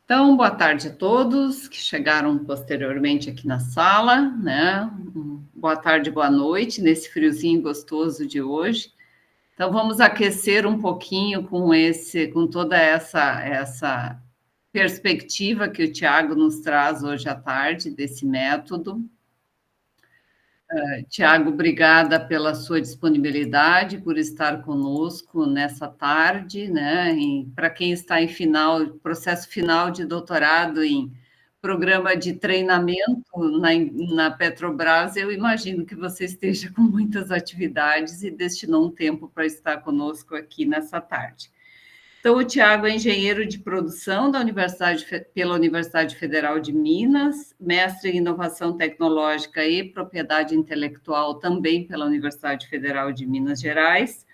Então, boa tarde a todos que chegaram posteriormente aqui na sala, né? Boa tarde, boa noite, nesse friozinho gostoso de hoje. Então, vamos aquecer um pouquinho com toda essa perspectiva que o Tiago nos traz hoje à tarde, desse método. Tiago, obrigada pela sua disponibilidade, por estar conosco nessa tarde, né? Para quem está em processo final de doutorado em programa de treinamento na Petrobras, eu imagino que você esteja com muitas atividades e destinou um tempo para estar conosco aqui nessa tarde. Então, o Tiago é engenheiro de produção pela Universidade Federal de Minas, mestre em inovação tecnológica e propriedade intelectual também pela Universidade Federal de Minas Gerais,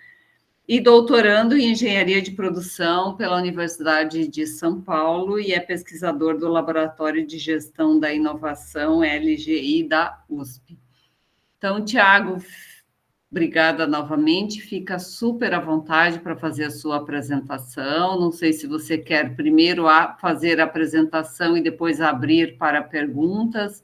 e doutorando em engenharia de produção pela Universidade de São Paulo e é pesquisador do Laboratório de Gestão da Inovação, LGI, da USP. Então, Tiago, obrigada novamente, fica super à vontade para fazer a sua apresentação. Não sei se você quer primeiro fazer a apresentação e depois abrir para perguntas,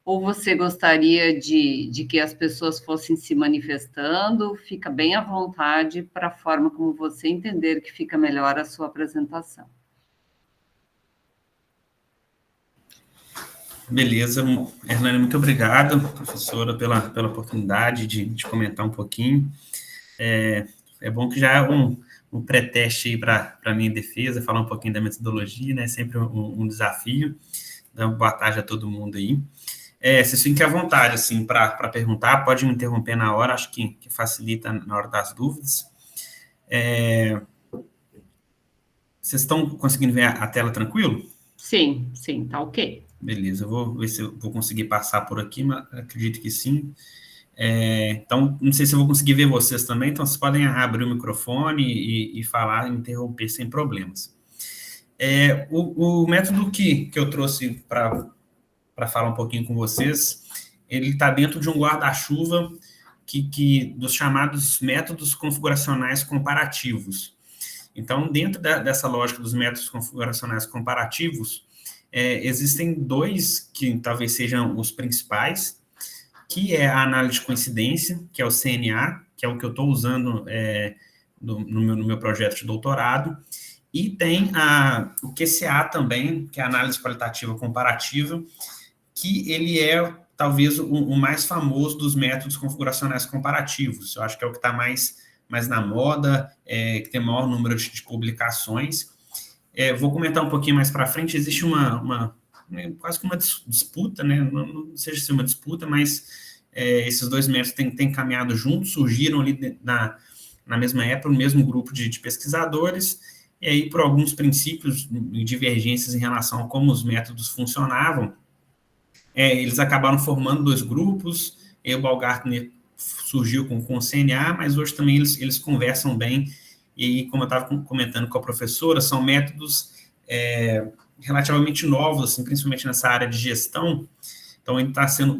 ou você gostaria de que as pessoas fossem se manifestando. Fica bem à vontade para a forma como você entender que fica melhor a sua apresentação. Beleza, Hernani, muito obrigado, professora, pela oportunidade de comentar um pouquinho. É bom que já é um pré-teste aí para a minha defesa, falar um pouquinho da metodologia, né? Sempre um desafio. Então, boa tarde a todo mundo aí. Vocês fiquem à vontade, assim, para perguntar, pode me interromper na hora, acho que facilita na hora das dúvidas. Vocês estão conseguindo ver a tela tranquilo? Sim, tá ok. Beleza, eu vou ver se eu vou conseguir passar por aqui, mas acredito que sim. Então, não sei se eu vou conseguir ver vocês também, então vocês podem abrir o microfone e falar, interromper sem problemas. O método que eu trouxe para falar um pouquinho com vocês, ele está dentro de um guarda-chuva dos chamados métodos configuracionais comparativos. Então, dentro dessa lógica dos métodos configuracionais comparativos, existem dois que talvez sejam os principais, que é a análise de coincidência, que é o CNA, que é o que eu estou usando no meu projeto de doutorado, e tem o QCA também, que é a análise qualitativa comparativa, que ele é talvez o mais famoso dos métodos configuracionais comparativos. Eu acho que é o que está mais na moda, que tem maior número de publicações. Vou comentar um pouquinho mais para frente, existe quase que uma disputa, né? Não sei se é uma disputa, mas esses dois métodos têm caminhado juntos, surgiram ali na mesma época, no mesmo grupo de pesquisadores, e aí, por alguns princípios e divergências em relação a como os métodos funcionavam, eles acabaram formando dois grupos, e o Baumgartner surgiu com o CNA, mas hoje também eles conversam bem, e como eu estava comentando com a professora, são métodos relativamente novos, assim, principalmente nessa área de gestão. Então,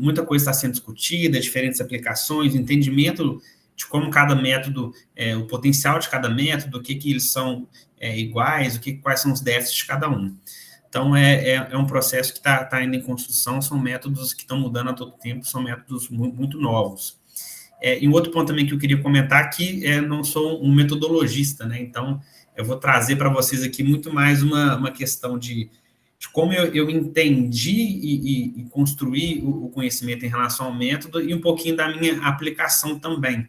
muita coisa está sendo discutida, diferentes aplicações, entendimento de como cada método, o potencial de cada método, o que eles são iguais, quais são os déficits de cada um. Então, é um processo que está indo em construção, são métodos que estão mudando a todo tempo, são métodos muito, muito novos. E um outro ponto também que eu queria comentar, que não sou um metodologista, né? Então, eu vou trazer para vocês aqui muito mais uma questão de como eu entendi e construí o conhecimento em relação ao método e um pouquinho da minha aplicação também.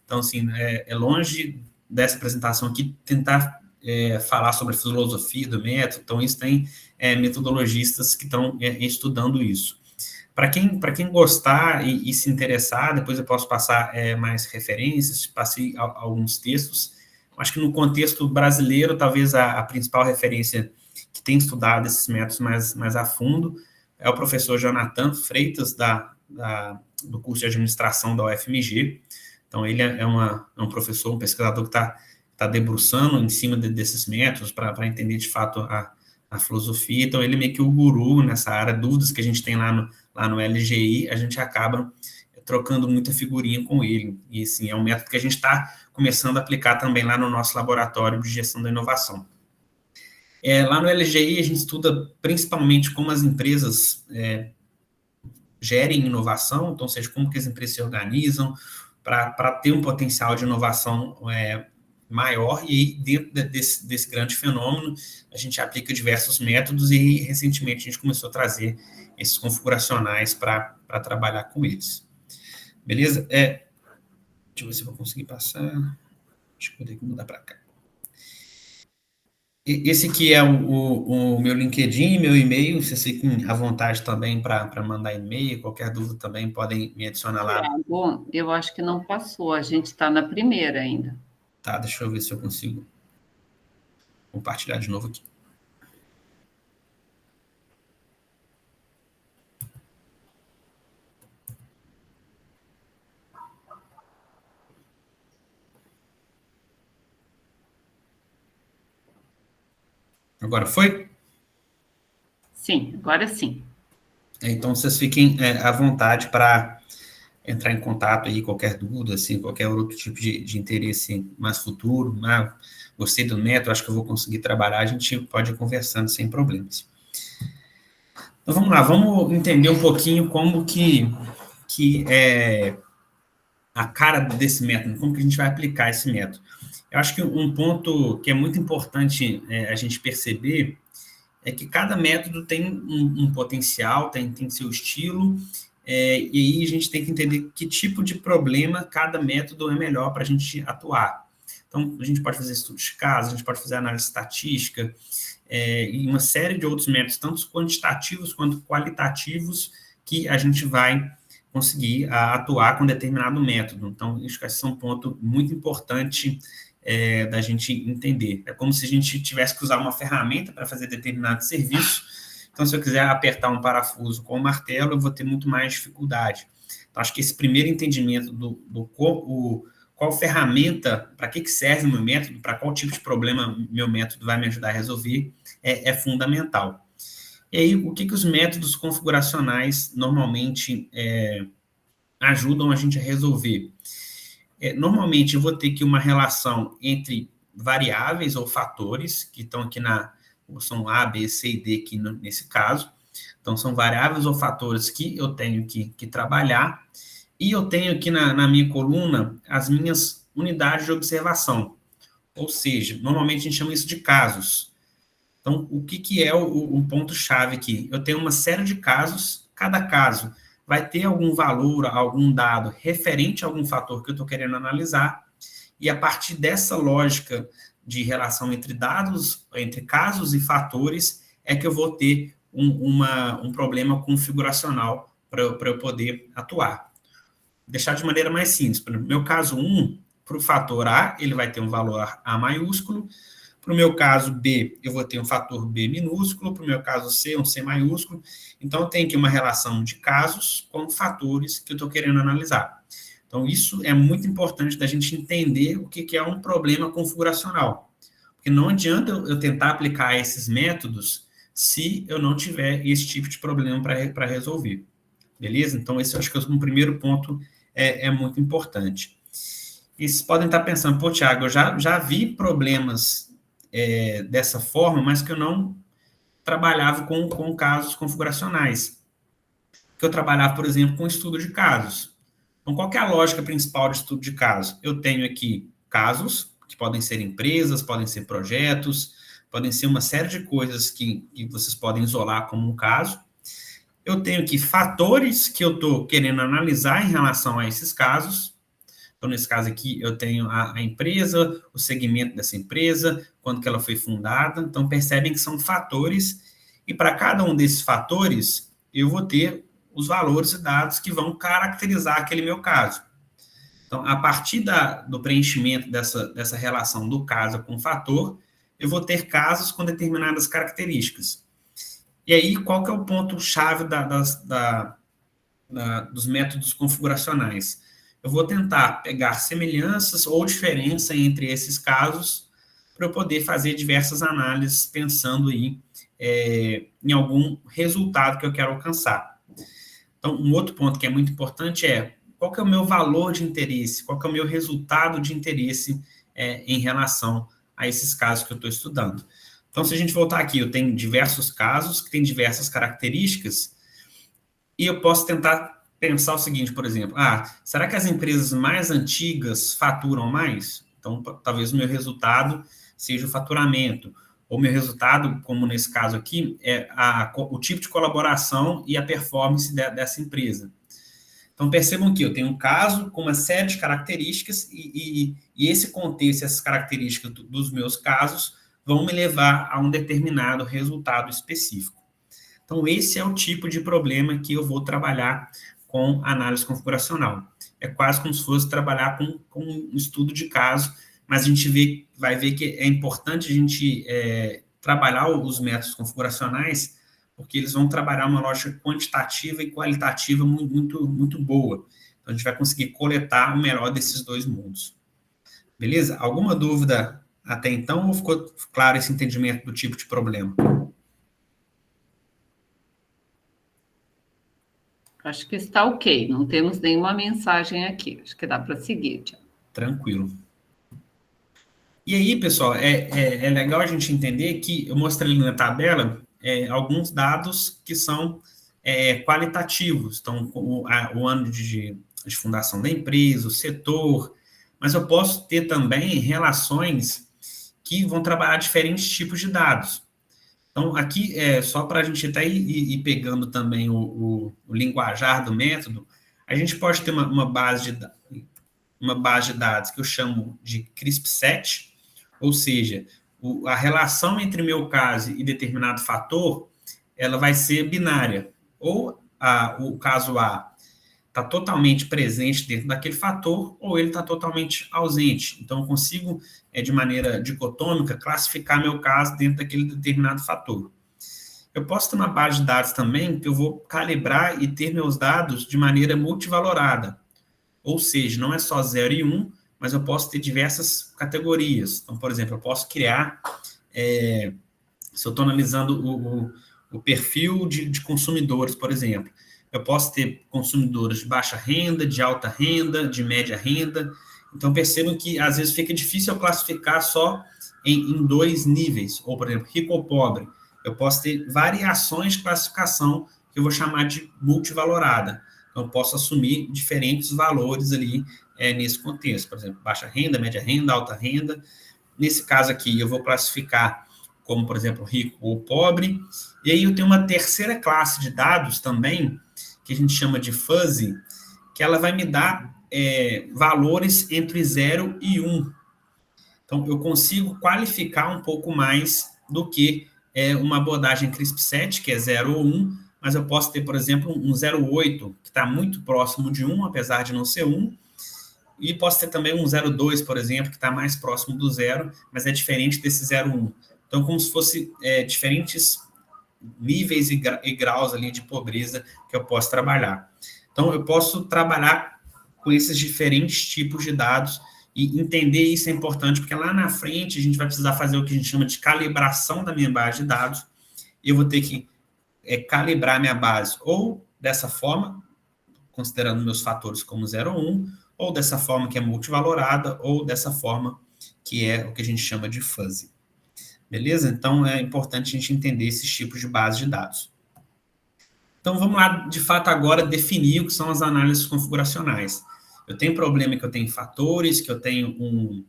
Então, assim, é longe dessa apresentação aqui tentar falar sobre a filosofia do método, então isso tem metodologistas que estão estudando isso. Para quem gostar e se interessar, depois eu posso passar mais referências, passei alguns textos. Acho que no contexto brasileiro, talvez a principal referência que tem estudado esses métodos mais a fundo é o professor Jonathan Freitas, do curso de administração da UFMG. Então, ele é um professor, um pesquisador que está debruçando em cima desses métodos para entender, de fato, a filosofia. Então, ele é meio que o guru nessa área. Dúvidas que a gente tem lá no LGI, a gente acaba trocando muita figurinha com ele. E, sim, é um método que a gente está começando a aplicar também lá no nosso laboratório de gestão da inovação. Lá no LGI, a gente estuda principalmente como as empresas gerem inovação, então, ou seja, como que as empresas se organizam para ter um potencial de inovação maior, e aí, dentro desse grande fenômeno, a gente aplica diversos métodos, e recentemente a gente começou a trazer esses configuracionais para trabalhar com eles. Beleza? Deixa eu ver se eu vou conseguir passar. Acho que vou ter que mudar para cá. Esse aqui é o meu LinkedIn, meu e-mail. Vocês fiquem à vontade também para mandar e-mail. Qualquer dúvida também podem me adicionar lá. Bom, eu acho que não passou, a gente está na primeira ainda. Tá, deixa eu ver se eu consigo compartilhar de novo aqui. Agora foi? Sim, agora sim. Então, vocês fiquem à vontade para entrar em contato aí, qualquer dúvida, assim, qualquer outro tipo de interesse mais futuro. Gostei do método, acho que eu vou conseguir trabalhar, a gente pode ir conversando sem problemas. Então, vamos lá, vamos entender um pouquinho como que é a cara desse método, como que a gente vai aplicar esse método. Eu acho que um ponto que é muito importante a gente perceber é que cada método tem um potencial, tem seu estilo, e aí a gente tem que entender que tipo de problema cada método é melhor para a gente atuar. Então, a gente pode fazer estudos de caso, a gente pode fazer análise estatística, e uma série de outros métodos, tanto quantitativos quanto qualitativos, que a gente vai conseguir atuar com determinado método. Então, acho que esse é um ponto muito importante da gente entender. É como se a gente tivesse que usar uma ferramenta para fazer determinado serviço. Então, se eu quiser apertar um parafuso com um martelo, eu vou ter muito mais dificuldade. Então, acho que esse primeiro entendimento qual ferramenta, para que serve o meu método, para qual tipo de problema meu método vai me ajudar a resolver, é fundamental. E aí, o que os métodos configuracionais normalmente ajudam a gente a resolver? Normalmente, eu vou ter aqui uma relação entre variáveis ou fatores, que estão aqui são A, B, C e D aqui nesse caso. Então, são variáveis ou fatores que eu tenho que trabalhar, e eu tenho aqui na minha coluna as minhas unidades de observação. Ou seja, normalmente a gente chama isso de casos. Então, o que é o ponto-chave aqui? Eu tenho uma série de casos, cada caso vai ter algum valor, algum dado referente a algum fator que eu estou querendo analisar, e a partir dessa lógica de relação entre dados, entre casos e fatores, é que eu vou ter um problema configuracional para eu poder atuar. Deixar de maneira mais simples. No meu caso 1, para o fator A, ele vai ter um valor A maiúsculo. Para o meu caso B, eu vou ter um fator B minúsculo. Para o meu caso C, um C maiúsculo. Então, eu tenho aqui uma relação de casos com fatores que eu estou querendo analisar. Então, isso é muito importante da gente entender o que é um problema configuracional. Porque não adianta eu tentar aplicar esses métodos se eu não tiver esse tipo de problema para resolver. Beleza? Então, esse eu acho que é um primeiro ponto muito importante. E vocês podem estar pensando, pô, Thiago, eu já vi problemas dessa forma, mas que eu não trabalhava com casos configuracionais. Que eu trabalhava, por exemplo, com estudo de casos. Então, qual que é a lógica principal de estudo de casos? Eu tenho aqui casos, que podem ser empresas, podem ser projetos, podem ser uma série de coisas que vocês podem isolar como um caso. Eu tenho aqui fatores que eu estou querendo analisar em relação a esses casos. Então, nesse caso aqui, eu tenho a empresa, o segmento dessa empresa, quando que ela foi fundada. Então, percebem que são fatores, e para cada um desses fatores, eu vou ter os valores e dados que vão caracterizar aquele meu caso. Então, a partir do preenchimento dessa relação do caso com o fator, eu vou ter casos com determinadas características. E aí, qual que é o ponto-chave dos métodos configuracionais? Eu vou tentar pegar semelhanças ou diferença entre esses casos para eu poder fazer diversas análises pensando aí, em algum resultado que eu quero alcançar. Então, um outro ponto que é muito importante é qual que é o meu valor de interesse, qual que é o meu resultado de interesse em relação a esses casos que eu estou estudando. Então, se a gente voltar aqui, eu tenho diversos casos que têm diversas características e eu posso tentar pensar o seguinte, por exemplo, será que as empresas mais antigas faturam mais? Então, talvez o meu resultado seja o faturamento, ou meu resultado, como nesse caso aqui, é o tipo de colaboração e a performance dessa empresa. Então, percebam que eu tenho um caso com uma série de características e esse contexto, essas características dos meus casos vão me levar a um determinado resultado específico. Então, esse é o tipo de problema que eu vou trabalhar com análise configuracional. É quase como se fosse trabalhar com um estudo de caso, mas a gente vai ver que é importante a gente trabalhar os métodos configuracionais, porque eles vão trabalhar uma lógica quantitativa e qualitativa muito, muito boa. Então, a gente vai conseguir coletar o melhor desses dois mundos. Beleza? Alguma dúvida até então, ou ficou claro esse entendimento do tipo de problema? Acho que está ok, não temos nenhuma mensagem aqui. Acho que dá para seguir, Tiago. Tranquilo. E aí, pessoal, é legal a gente entender que eu mostrei ali na tabela alguns dados que são qualitativos. Então, o ano de fundação da empresa, o setor, mas eu posso ter também relações que vão trabalhar diferentes tipos de dados. Então, aqui, só para a gente até ir pegando também o linguajar do método, a gente pode ter uma base de dados que eu chamo de CRISP-7, ou seja, a relação entre meu caso e determinado fator, ela vai ser binária. Ou o caso A está totalmente presente dentro daquele fator, ou ele está totalmente ausente. Então, eu consigo, de maneira dicotômica, classificar meu caso dentro daquele determinado fator. Eu posso ter uma base de dados também que eu vou calibrar e ter meus dados de maneira multivalorada. Ou seja, não é só 0 e 1, mas eu posso ter diversas categorias. Então, por exemplo, eu posso criar, se eu estou analisando o perfil de consumidores, por exemplo, eu posso ter consumidores de baixa renda, de alta renda, de média renda. Então, percebam que, às vezes, fica difícil eu classificar só em dois níveis, ou, por exemplo, rico ou pobre. Eu posso ter variações de classificação que eu vou chamar de multivalorada. Então, eu posso assumir diferentes valores ali nesse contexto. Por exemplo, baixa renda, média renda, alta renda. Nesse caso aqui, eu vou classificar como, por exemplo, rico ou pobre. E aí eu tenho uma terceira classe de dados também, que a gente chama de fuzzy, que ela vai me dar valores entre 0 e 1. Então, eu consigo qualificar um pouco mais do que uma abordagem CRISP-7, que é 0 ou 1, mas eu posso ter, por exemplo, um 0,8, que está muito próximo de 1, apesar de não ser 1, e posso ter também um 0,2, por exemplo, que está mais próximo do 0, mas é diferente desse 0,1. Então, como se fosse diferentes níveis e graus ali de pobreza que eu posso trabalhar. Então, eu posso trabalhar com esses diferentes tipos de dados e entender isso é importante, porque lá na frente a gente vai precisar fazer o que a gente chama de calibração da minha base de dados, e eu vou ter que calibrar minha base ou dessa forma, considerando meus fatores como 0 ou 1, ou dessa forma que é multivalorada, ou dessa forma que é o que a gente chama de fuzzy. Beleza? Então, é importante a gente entender esses tipos de base de dados. Então, vamos lá, de fato, agora definir o que são as análises configuracionais. Eu tenho problema que eu tenho fatores, que eu tenho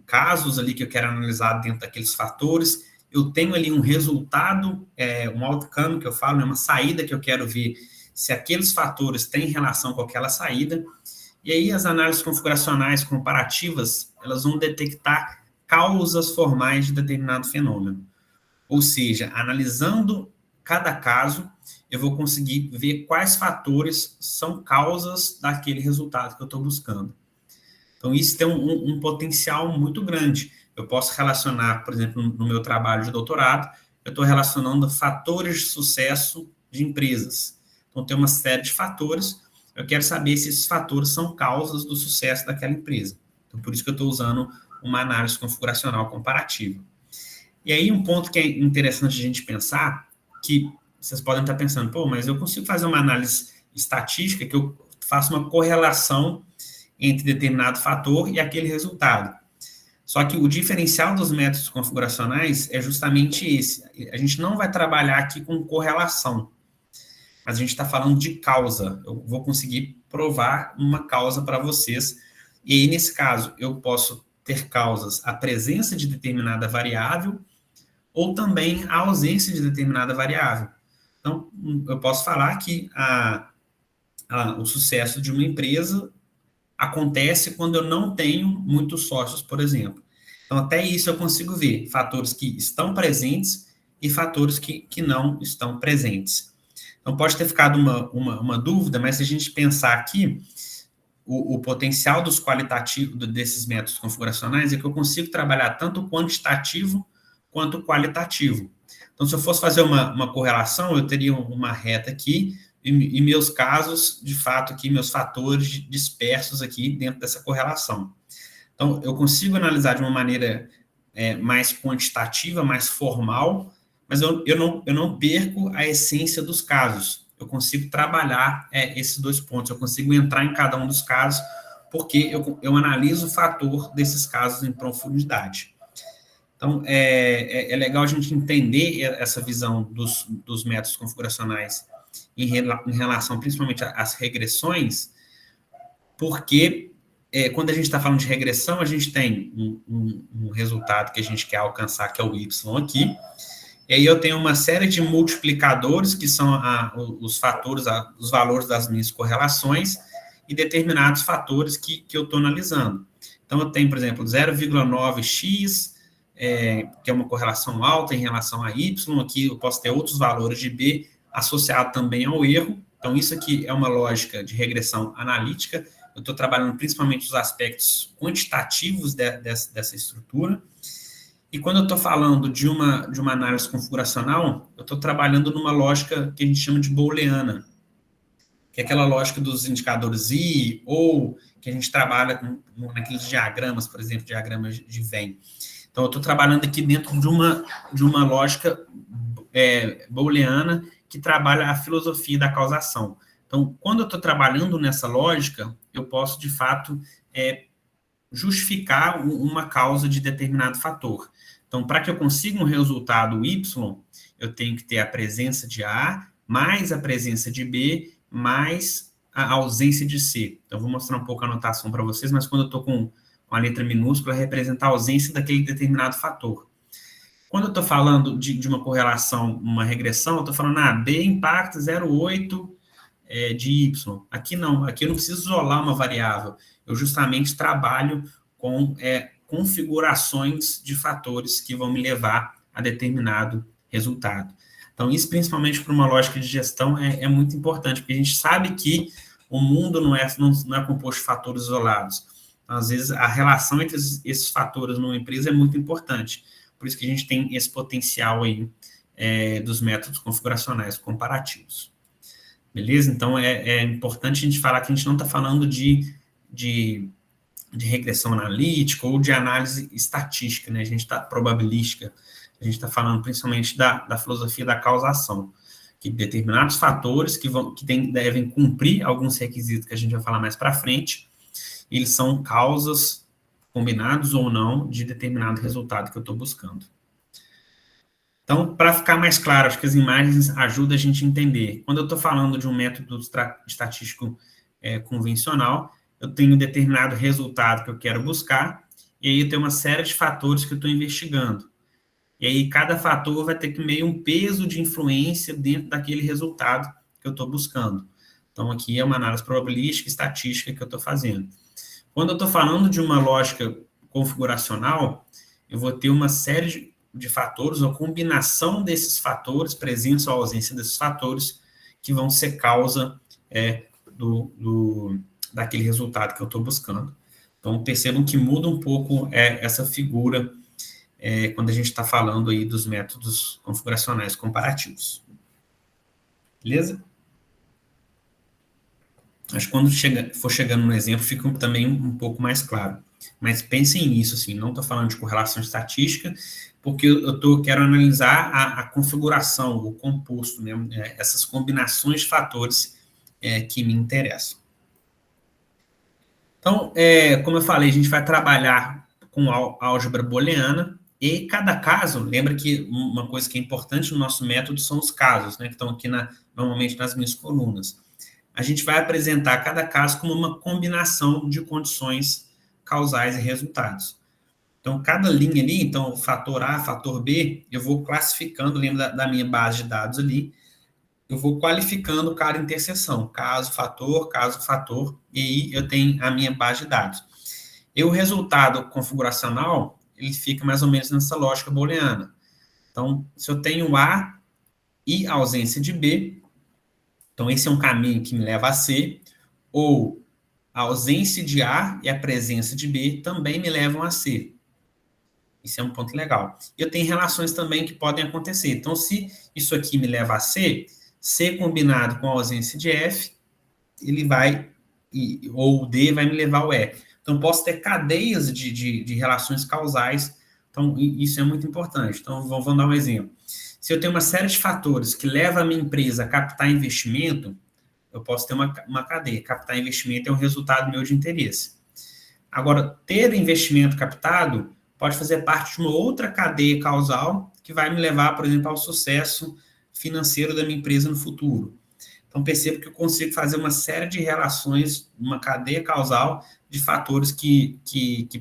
casos ali que eu quero analisar dentro daqueles fatores, eu tenho ali um resultado, um outcome que eu falo, uma saída que eu quero ver se aqueles fatores têm relação com aquela saída, e aí as análises configuracionais comparativas, elas vão detectar causas formais de determinado fenômeno. Ou seja, analisando cada caso, eu vou conseguir ver quais fatores são causas daquele resultado que eu estou buscando. Então, isso tem um potencial muito grande. Eu posso relacionar, por exemplo, no meu trabalho de doutorado, eu estou relacionando fatores de sucesso de empresas. Então, tem uma série de fatores, eu quero saber se esses fatores são causas do sucesso daquela empresa. Então, por isso que eu estou usando uma análise configuracional comparativa. E aí, um ponto que é interessante a gente pensar, que vocês podem estar pensando, pô, mas eu consigo fazer uma análise estatística que eu faço uma correlação entre determinado fator e aquele resultado. Só que o diferencial dos métodos configuracionais é justamente esse. A gente não vai trabalhar aqui com correlação, mas a gente está falando de causa. Eu vou conseguir provar uma causa para vocês. E aí, nesse caso, eu posso ter causas a presença de determinada variável ou também a ausência de determinada variável. Então, eu posso falar que o sucesso de uma empresa acontece quando eu não tenho muitos sócios, por exemplo. Então, até isso eu consigo ver fatores que estão presentes e fatores que não estão presentes. Então, pode ter ficado uma dúvida, mas se a gente pensar aqui, o potencial dos qualitativos desses métodos configuracionais é que eu consigo trabalhar tanto o quantitativo quanto o qualitativo. Então, se eu fosse fazer uma correlação, eu teria uma reta aqui e meus casos, de fato, aqui, meus fatores dispersos aqui dentro dessa correlação. Então, eu consigo analisar de uma maneira mais quantitativa, mais formal, mas eu não perco a essência dos casos. Eu consigo trabalhar esses dois pontos, eu consigo entrar em cada um dos casos, porque eu analiso o fator desses casos em profundidade. Então, é legal a gente entender essa visão dos métodos configuracionais em relação principalmente às regressões, porque quando a gente está falando de regressão, a gente tem um resultado que a gente quer alcançar, que é o Y aqui, e aí eu tenho uma série de multiplicadores, que são os fatores, os valores das minhas correlações, e determinados fatores que eu estou analisando. Então, eu tenho, por exemplo, 0,9x, que é uma correlação alta em relação a Y, aqui eu posso ter outros valores de B associado também ao erro. Então, isso aqui é uma lógica de regressão analítica. Eu estou trabalhando principalmente os aspectos quantitativos dessa estrutura. E quando eu estou falando de uma análise configuracional, eu estou trabalhando numa lógica que a gente chama de booleana, que é aquela lógica dos indicadores I, ou que a gente trabalha naqueles diagramas, por exemplo, diagramas de Venn. Então, eu estou trabalhando aqui dentro de uma lógica booleana que trabalha a filosofia da causação. Então, quando eu estou trabalhando nessa lógica, eu posso, de fato, justificar uma causa de determinado fator. Então, para que eu consiga um resultado Y, eu tenho que ter a presença de A, mais a presença de B, mais a ausência de C. Então, eu vou mostrar um pouco a anotação para vocês, mas quando eu estou com a letra minúscula, representa a ausência daquele determinado fator. Quando eu estou falando de uma correlação, uma regressão, eu estou falando, B impacta 0,8 de Y. Aqui não, aqui eu não preciso isolar uma variável. Eu justamente trabalho com configurações de fatores que vão me levar a determinado resultado. Então, isso principalmente para uma lógica de gestão é muito importante, porque a gente sabe que o mundo não é composto de fatores isolados. Então, às vezes, a relação entre esses fatores numa empresa é muito importante. Por isso que a gente tem esse potencial aí dos métodos configuracionais comparativos. Beleza? Então, é importante a gente falar que a gente não está falando de regressão analítica ou de análise estatística, né? A gente está probabilística. A gente está falando principalmente da filosofia da causação, que determinados fatores que devem cumprir alguns requisitos que a gente vai falar mais para frente, eles são causas combinados ou não de determinado resultado que eu estou buscando. Então, para ficar mais claro, acho que as imagens ajudam a gente a entender. Quando eu estou falando de um método estatístico convencional, eu tenho um determinado resultado que eu quero buscar, e aí eu tenho uma série de fatores que eu estou investigando. E aí cada fator vai ter que meio um peso de influência dentro daquele resultado que eu estou buscando. Então, aqui é uma análise probabilística e estatística que eu estou fazendo. Quando eu estou falando de uma lógica configuracional, eu vou ter uma série de fatores, uma combinação desses fatores, presença ou ausência desses fatores, que vão ser causa daquele resultado que eu estou buscando. Então, percebam que muda um pouco essa figura quando a gente está falando aí dos métodos configuracionais comparativos. Beleza? Acho que quando for chegando no exemplo, fica também um pouco mais claro. Mas pensem nisso, assim, não estou falando de correlação estatística, porque eu quero analisar a configuração, o composto, né, essas combinações de fatores que me interessam. Então, como eu falei, a gente vai trabalhar com álgebra booleana, e cada caso, lembra que uma coisa que é importante no nosso método são os casos, né, que estão aqui normalmente nas minhas colunas. A gente vai apresentar cada caso como uma combinação de condições causais e resultados. Então, cada linha ali, então, fator A, fator B, eu vou classificando, lembra da minha base de dados ali, eu vou qualificando cada interseção, caso, fator, e aí eu tenho a minha base de dados. E o resultado configuracional, ele fica mais ou menos nessa lógica booleana. Então, se eu tenho A e ausência de B, então esse é um caminho que me leva a C, ou a ausência de A e a presença de B também me levam a C. Isso é um ponto legal. Eu tenho relações também que podem acontecer. Então, se isso aqui me leva a C, C combinado com a ausência de F, ele vai, ou D vai me levar ao E. Então, posso ter cadeias de relações causais. Então, isso é muito importante. Então, vamos dar um exemplo. Se eu tenho uma série de fatores que levam a minha empresa a captar investimento, eu posso ter uma cadeia. Captar investimento é um resultado meu de interesse. Agora, ter investimento captado pode fazer parte de uma outra cadeia causal que vai me levar, por exemplo, ao sucesso financeiro da minha empresa no futuro. Então, percebo que eu consigo fazer uma série de relações, uma cadeia causal de fatores que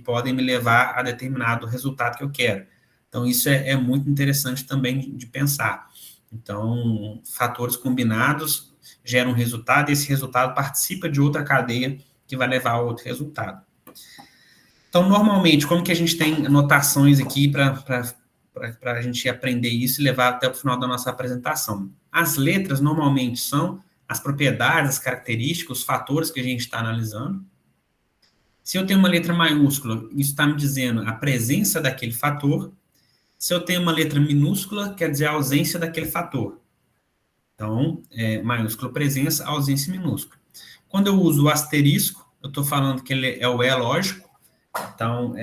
podem me levar a determinado resultado que eu quero. Então, isso é muito interessante também de pensar. Então, fatores combinados geram um resultado, e esse resultado participa de outra cadeia que vai levar a outro resultado. Então, normalmente, como que a gente tem anotações aqui para a gente aprender isso e levar até o final da nossa apresentação? As letras, normalmente, são as propriedades, as características, os fatores que a gente está analisando. Se eu tenho uma letra maiúscula, isso está me dizendo a presença daquele fator. Se eu tenho uma letra minúscula, quer dizer a ausência daquele fator. Então, maiúsculo presença, ausência minúscula. Quando eu uso o asterisco, eu estou falando que ele é o E lógico. Então,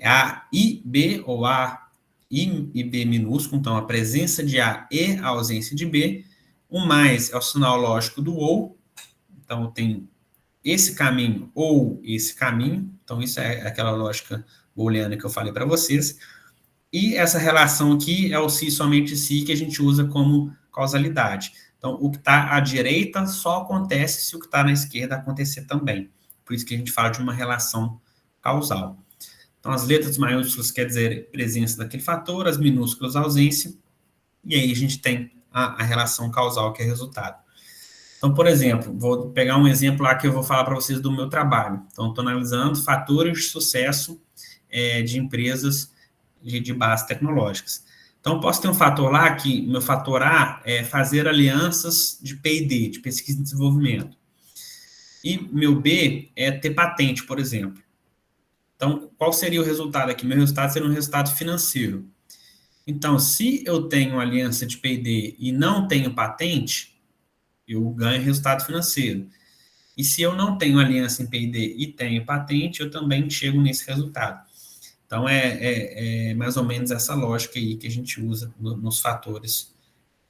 A e B, ou A e B minúsculo, então a presença de A e a ausência de B. O mais é o sinal lógico do ou, então eu tenho esse caminho ou esse caminho, então isso é aquela lógica booleana que eu falei para vocês. E essa relação aqui é o se, somente se, que a gente usa como causalidade. Então, o que está à direita só acontece se o que está na esquerda acontecer também. Por isso que a gente fala de uma relação causal. Então, as letras maiúsculas quer dizer presença daquele fator, as minúsculas ausência, e aí a gente tem a relação causal, que é resultado. Então, por exemplo, vou pegar um exemplo lá que eu vou falar para vocês do meu trabalho. Então, estou analisando fatores de sucesso de empresas de base tecnológicas. Então, posso ter um fator lá que meu fator A é fazer alianças de P&D, de pesquisa e desenvolvimento. E meu B é ter patente, por exemplo. Então, qual seria o resultado aqui? Meu resultado seria um resultado financeiro. Então, se eu tenho aliança de P&D e não tenho patente, eu ganho resultado financeiro. E se eu não tenho aliança em P&D e tenho patente, eu também chego nesse resultado. Então, é mais ou menos essa lógica aí que a gente usa nos fatores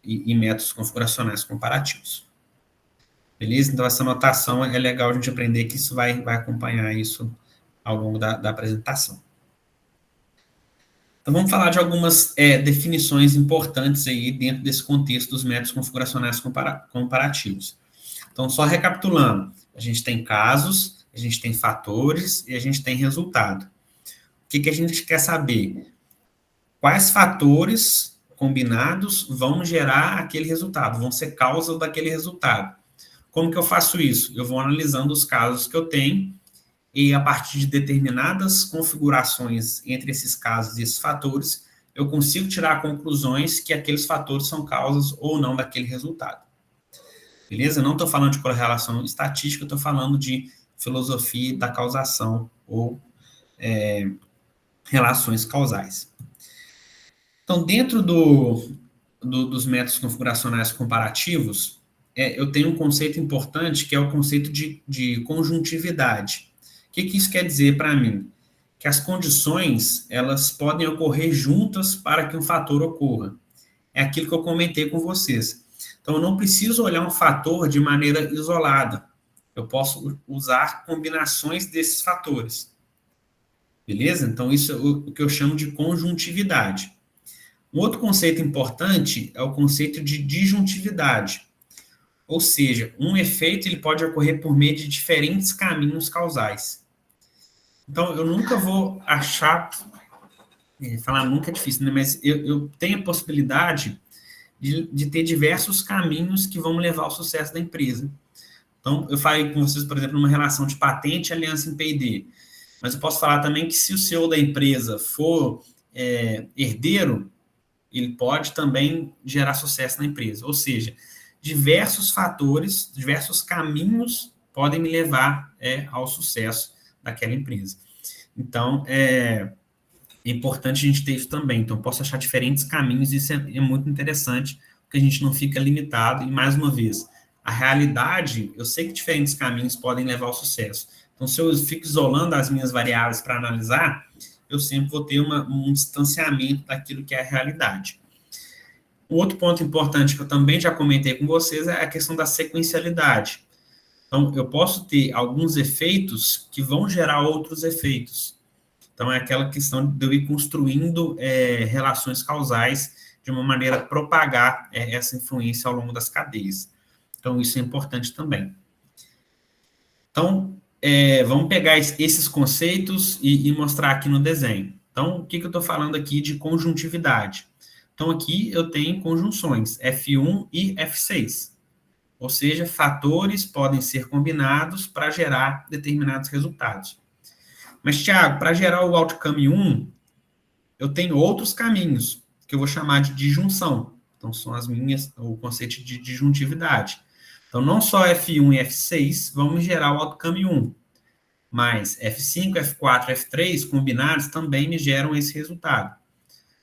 e métodos configuracionais comparativos. Beleza? Então, essa notação é legal a gente aprender que isso vai acompanhar isso ao longo da apresentação. Então, vamos falar de algumas definições importantes aí dentro desse contexto dos métodos configuracionais comparativos. Então, só recapitulando, a gente tem casos, a gente tem fatores e a gente tem resultado. O que a gente quer saber? Quais fatores combinados vão gerar aquele resultado, vão ser causa daquele resultado. Como que eu faço isso? Eu vou analisando os casos que eu tenho e, a partir de determinadas configurações entre esses casos e esses fatores, eu consigo tirar conclusões que aqueles fatores são causas ou não daquele resultado. Beleza? Eu não estou falando de correlação estatística, eu estou falando de filosofia da causação ou relações causais. Então, dentro dos métodos configuracionais comparativos, eu tenho um conceito importante, que é o conceito de conjuntividade. O que isso quer dizer para mim? Que as condições, elas podem ocorrer juntas para que um fator ocorra. É aquilo que eu comentei com vocês. Então, eu não preciso olhar um fator de maneira isolada. Eu posso usar combinações desses fatores. Beleza? Então, isso é o que eu chamo de conjuntividade. Um outro conceito importante é o conceito de disjuntividade. Ou seja, um efeito ele pode ocorrer por meio de diferentes caminhos causais. Então, eu nunca vou achar... falar nunca é difícil, né? Mas eu tenho a possibilidade de ter diversos caminhos que vão me levar ao sucesso da empresa. Então, eu falei com vocês, por exemplo, numa relação de patente, aliança em P&D. Mas eu posso falar também que se o CEO da empresa for herdeiro, ele pode também gerar sucesso na empresa. Ou seja, diversos fatores, diversos caminhos podem me levar ao sucesso daquela empresa. Então, é importante a gente ter isso também. Então, eu posso achar diferentes caminhos, e isso é muito interessante, porque a gente não fica limitado. E, mais uma vez, a realidade, eu sei que diferentes caminhos podem levar ao sucesso. Então, se eu fico isolando as minhas variáveis para analisar, eu sempre vou ter um distanciamento daquilo que é a realidade. Um outro ponto importante que eu também já comentei com vocês é a questão da sequencialidade. Então, eu posso ter alguns efeitos que vão gerar outros efeitos. Então, é aquela questão de eu ir construindo relações causais de uma maneira a propagar essa influência ao longo das cadeias. Então, isso é importante também. Então, vamos pegar esses conceitos e mostrar aqui no desenho. Então, o que eu estou falando aqui de conjuntividade? Então, aqui eu tenho conjunções F1 e F6. Ou seja, fatores podem ser combinados para gerar determinados resultados. Mas, Thiago, para gerar o outcome 1, eu tenho outros caminhos, que eu vou chamar de disjunção. Então, são o conceito de disjuntividade. Então, não só F1 e F6 vão me gerar o outcome 1, mas F5, F4, F3 combinados também me geram esse resultado.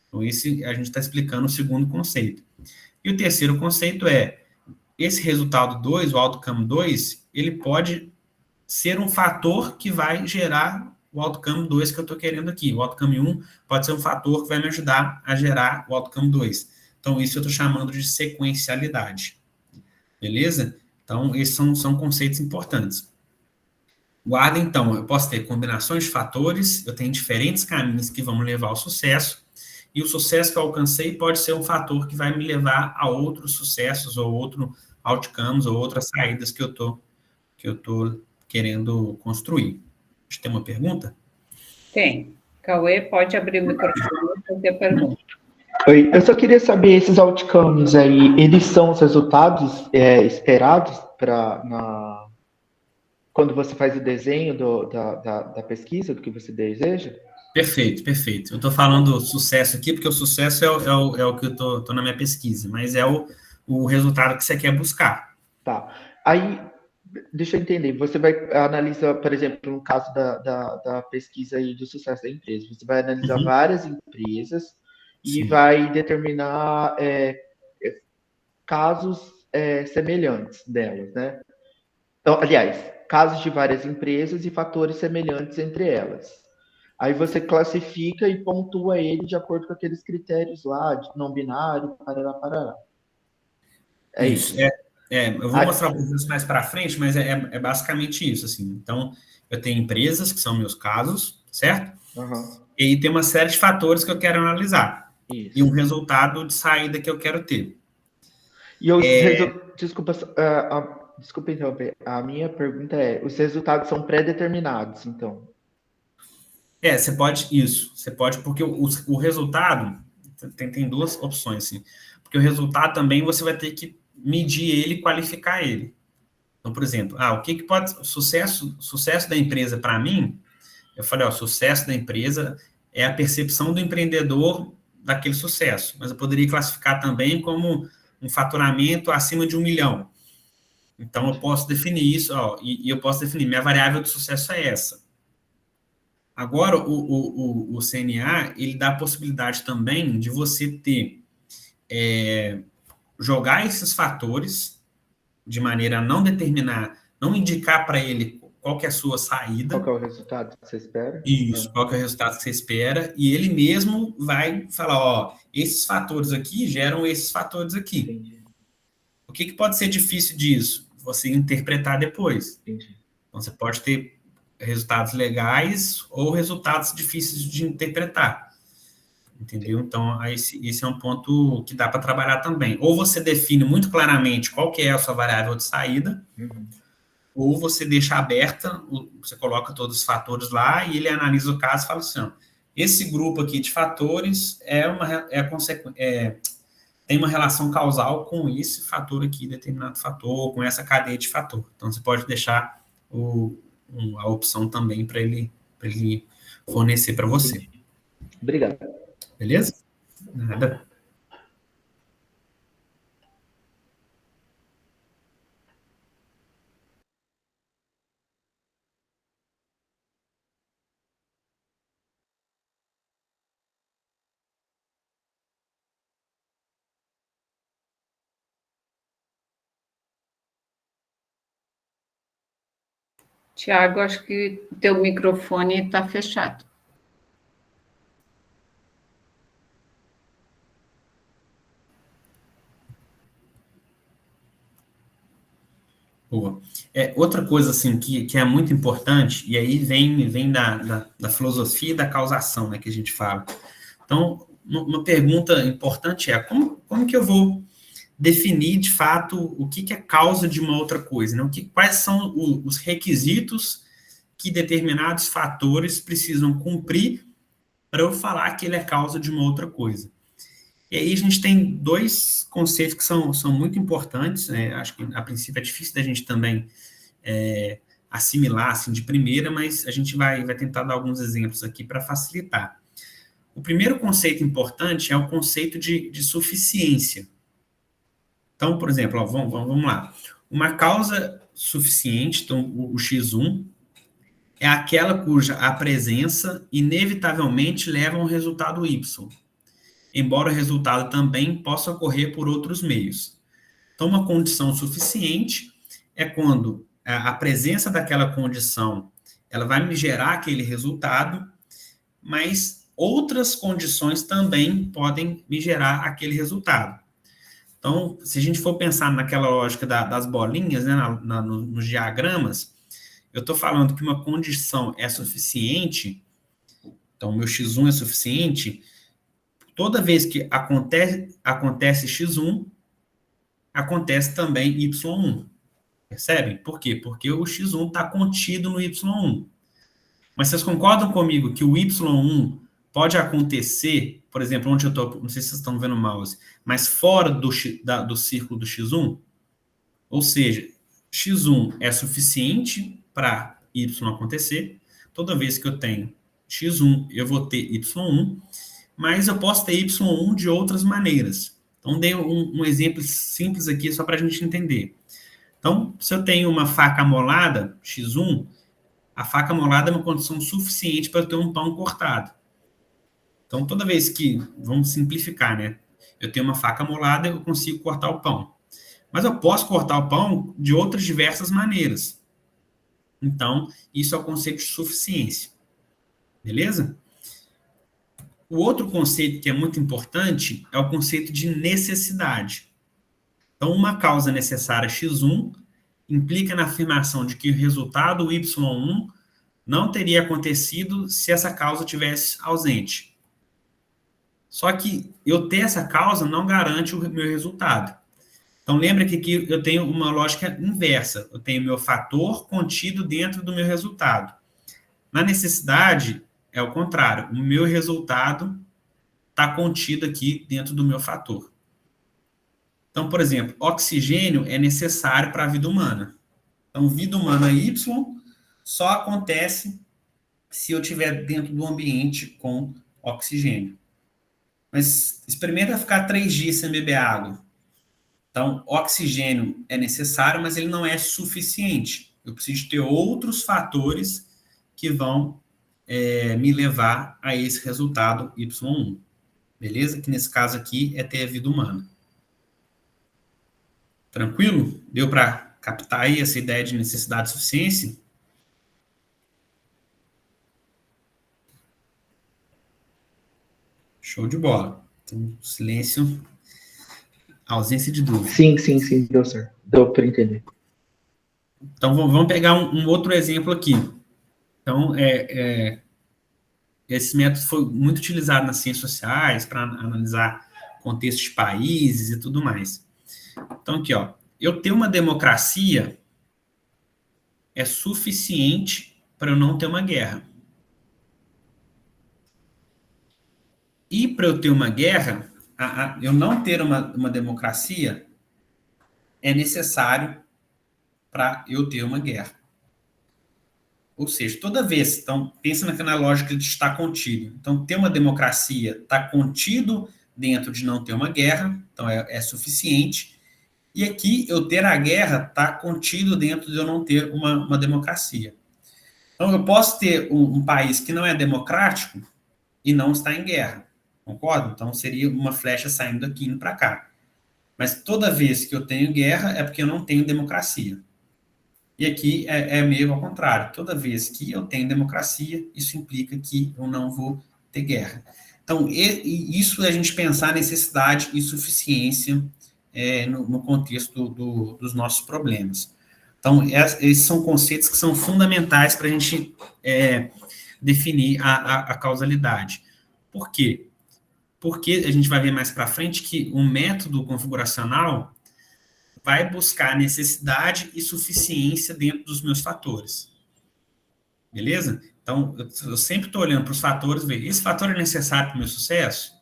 Então, esse a gente está explicando o segundo conceito. E o terceiro conceito esse resultado 2, o outcome 2, ele pode ser um fator que vai gerar o outcome 2 que eu estou querendo aqui. O outcome 1 pode ser um fator que vai me ajudar a gerar o outcome 2. Então, isso eu estou chamando de sequencialidade. Beleza? Então, esses são conceitos importantes. Guarda, então, eu posso ter combinações de fatores, eu tenho diferentes caminhos que vão me levar ao sucesso, e o sucesso que eu alcancei pode ser um fator que vai me levar a outros sucessos, ou outros outcomes, ou outras saídas que eu tô querendo construir. Você tem uma pergunta? Tem. Cauê, pode abrir o microfone e fazer a pergunta. Oi, eu só queria saber, esses outcomes aí, eles são os resultados esperados quando você faz o desenho da pesquisa, do que você deseja? Perfeito, perfeito. Eu estou falando sucesso aqui, porque o sucesso é o que eu estou na minha pesquisa, mas é o resultado que você quer buscar. Tá. Aí, deixa eu entender, você vai analisar, por exemplo, no caso da pesquisa aí do sucesso da empresa, você vai analisar várias empresas e vai determinar casos semelhantes delas, né? Então, aliás, casos de várias empresas e fatores semelhantes entre elas. Aí você classifica e pontua ele de acordo com aqueles critérios lá, de não binário, parará. É isso. Eu vou mostrar um pouco isso mais para frente, mas é basicamente isso, assim. Então, eu tenho empresas, que são meus casos, certo? Uhum. E aí tem uma série de fatores que eu quero analisar. Isso. E um resultado de saída que eu quero ter. E desculpa interromper. A minha pergunta os resultados são pré-determinados, então? Você pode, porque o resultado, tem duas opções, assim. Porque o resultado também você vai ter que medir ele e qualificar ele. Então, por exemplo, o que pode... Sucesso da empresa, para mim, eu falei, sucesso da empresa é a percepção do empreendedor daquele sucesso. Mas eu poderia classificar também como um faturamento acima de 1 milhão. Então, eu posso definir isso, e eu posso definir, minha variável de sucesso é essa. Agora, o CNA, ele dá a possibilidade também de você ter, jogar esses fatores de maneira a não determinar, não indicar para ele qual que é a sua saída. Qual que é o resultado que você espera? Isso, qual que é o resultado que você espera, e ele mesmo vai falar, esses fatores aqui geram esses fatores aqui. Entendi. O que pode ser difícil disso? Você interpretar depois. Entendi. Então, você pode ter resultados legais ou resultados difíceis de interpretar. Entendeu? Então, esse é um ponto que dá para trabalhar também. Ou você define muito claramente qual que é a sua variável de saída, ou você deixa aberta, você coloca todos os fatores lá e ele analisa o caso e fala assim, ó, esse grupo aqui de fatores tem uma relação causal com esse fator aqui, determinado fator, com essa cadeia de fator. Então, você pode deixar a opção também para ele fornecer para você. Obrigado. Beleza? Nada. Tiago, acho que o teu microfone está fechado. Boa. Outra coisa assim, que é muito importante, e aí vem da filosofia e da causação, né, que a gente fala. Então, uma pergunta importante é como que eu vou definir, de fato, o que é causa de uma outra coisa, né? Quais são os requisitos que determinados fatores precisam cumprir para eu falar que ele é causa de uma outra coisa. E aí a gente tem dois conceitos que são muito importantes, né? Acho que a princípio é difícil da gente também assimilar assim, de primeira, mas a gente vai tentar dar alguns exemplos aqui para facilitar. O primeiro conceito importante é o conceito de suficiência. Então, por exemplo, ó, vamos lá. Uma causa suficiente, então o X1, é aquela cuja a presença inevitavelmente leva a um resultado Y, embora o resultado também possa ocorrer por outros meios. Então, uma condição suficiente é quando a presença daquela condição ela vai me gerar aquele resultado, mas outras condições também podem me gerar aquele resultado. Então, se a gente for pensar naquela lógica das bolinhas, né, nos diagramas, eu estou falando que uma condição é suficiente, então o meu X1 é suficiente, toda vez que acontece X1, acontece também Y1. Percebem? Por quê? Porque o X1 está contido no Y1. Mas vocês concordam comigo que o Y1 pode acontecer, por exemplo, onde eu estou, não sei se vocês estão vendo o mouse, mas fora do círculo do X1? Ou seja, X1 é suficiente para Y acontecer. Toda vez que eu tenho X1, eu vou ter Y1, mas eu posso ter Y1 de outras maneiras. Então, dei um exemplo simples aqui, só para a gente entender. Então, se eu tenho uma faca amolada, X1, a faca amolada é uma condição suficiente para eu ter um pão cortado. Então, toda vez que, vamos simplificar, né? Eu tenho uma faca amolada, eu consigo cortar o pão. Mas eu posso cortar o pão de outras diversas maneiras. Então, isso é o conceito de suficiência. Beleza? O outro conceito que é muito importante é o conceito de necessidade. Então, uma causa necessária X1 implica na afirmação de que o resultado Y1 não teria acontecido se essa causa tivesse ausente. Só que eu ter essa causa não garante o meu resultado. Então, lembra que aqui eu tenho uma lógica inversa. Eu tenho meu fator contido dentro do meu resultado. Na necessidade, é o contrário. O meu resultado está contido aqui dentro do meu fator. Então, por exemplo, oxigênio é necessário para a vida humana. Então, vida humana Y só acontece se eu estiver dentro do ambiente com oxigênio. Mas experimenta ficar 3 dias sem beber água. Então, oxigênio é necessário, mas ele não é suficiente. Eu preciso ter outros fatores que vão me levar a esse resultado Y1. Beleza? Que nesse caso aqui é ter a vida humana. Tranquilo? Deu para captar aí essa ideia de necessidade e suficiência? Show de bola. Então, silêncio, ausência de dúvida. Sim, deu certo. Deu para entender. Então, vamos pegar um outro exemplo aqui. Então, esse método foi muito utilizado nas ciências sociais para analisar contextos de países e tudo mais. Então, aqui, ó, eu ter uma democracia é suficiente para eu não ter uma guerra. E para eu ter uma guerra, eu não ter uma democracia é necessário para eu ter uma guerra. Ou seja, toda vez, então, pensa na lógica de estar contido. Então, ter uma democracia está contido dentro de não ter uma guerra, então é suficiente. E aqui, eu ter a guerra está contido dentro de eu não ter uma democracia. Então, eu posso ter um país que não é democrático e não está em guerra, concorda? Então, seria uma flecha saindo daqui e indo para cá. Mas toda vez que eu tenho guerra é porque eu não tenho democracia. E aqui meio ao contrário. Toda vez que eu tenho democracia, isso implica que eu não vou ter guerra. Então, isso é a gente pensar necessidade e suficiência no contexto dos nossos problemas. Então, esses são conceitos que são fundamentais para a gente definir a causalidade. Por quê? Porque a gente vai ver mais para frente que o método configuracional vai buscar necessidade e suficiência dentro dos meus fatores. Beleza? Então, eu sempre estou olhando para os fatores, ver, esse fator é necessário para o meu sucesso?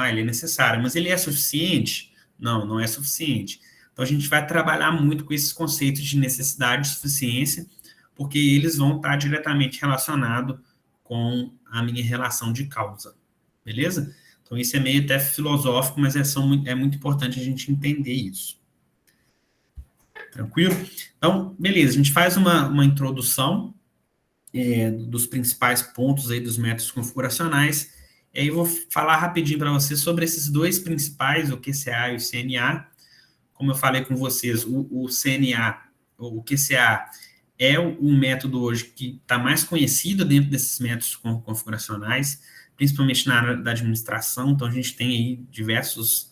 Ele é necessário, mas ele é suficiente? Não, não é suficiente. Então, a gente vai trabalhar muito com esses conceitos de necessidade e suficiência, porque eles vão estar diretamente relacionados com a minha relação de causa. Beleza? Então, isso é meio até filosófico, mas é muito importante a gente entender isso. Tranquilo? Então, beleza, a gente faz uma introdução dos principais pontos aí dos métodos configuracionais, e aí eu vou falar rapidinho para vocês sobre esses dois principais, o QCA e o CNA. Como eu falei com vocês, o CNA, o QCA é um método hoje que está mais conhecido dentro desses métodos configuracionais, principalmente na área da administração. Então, a gente tem aí diversos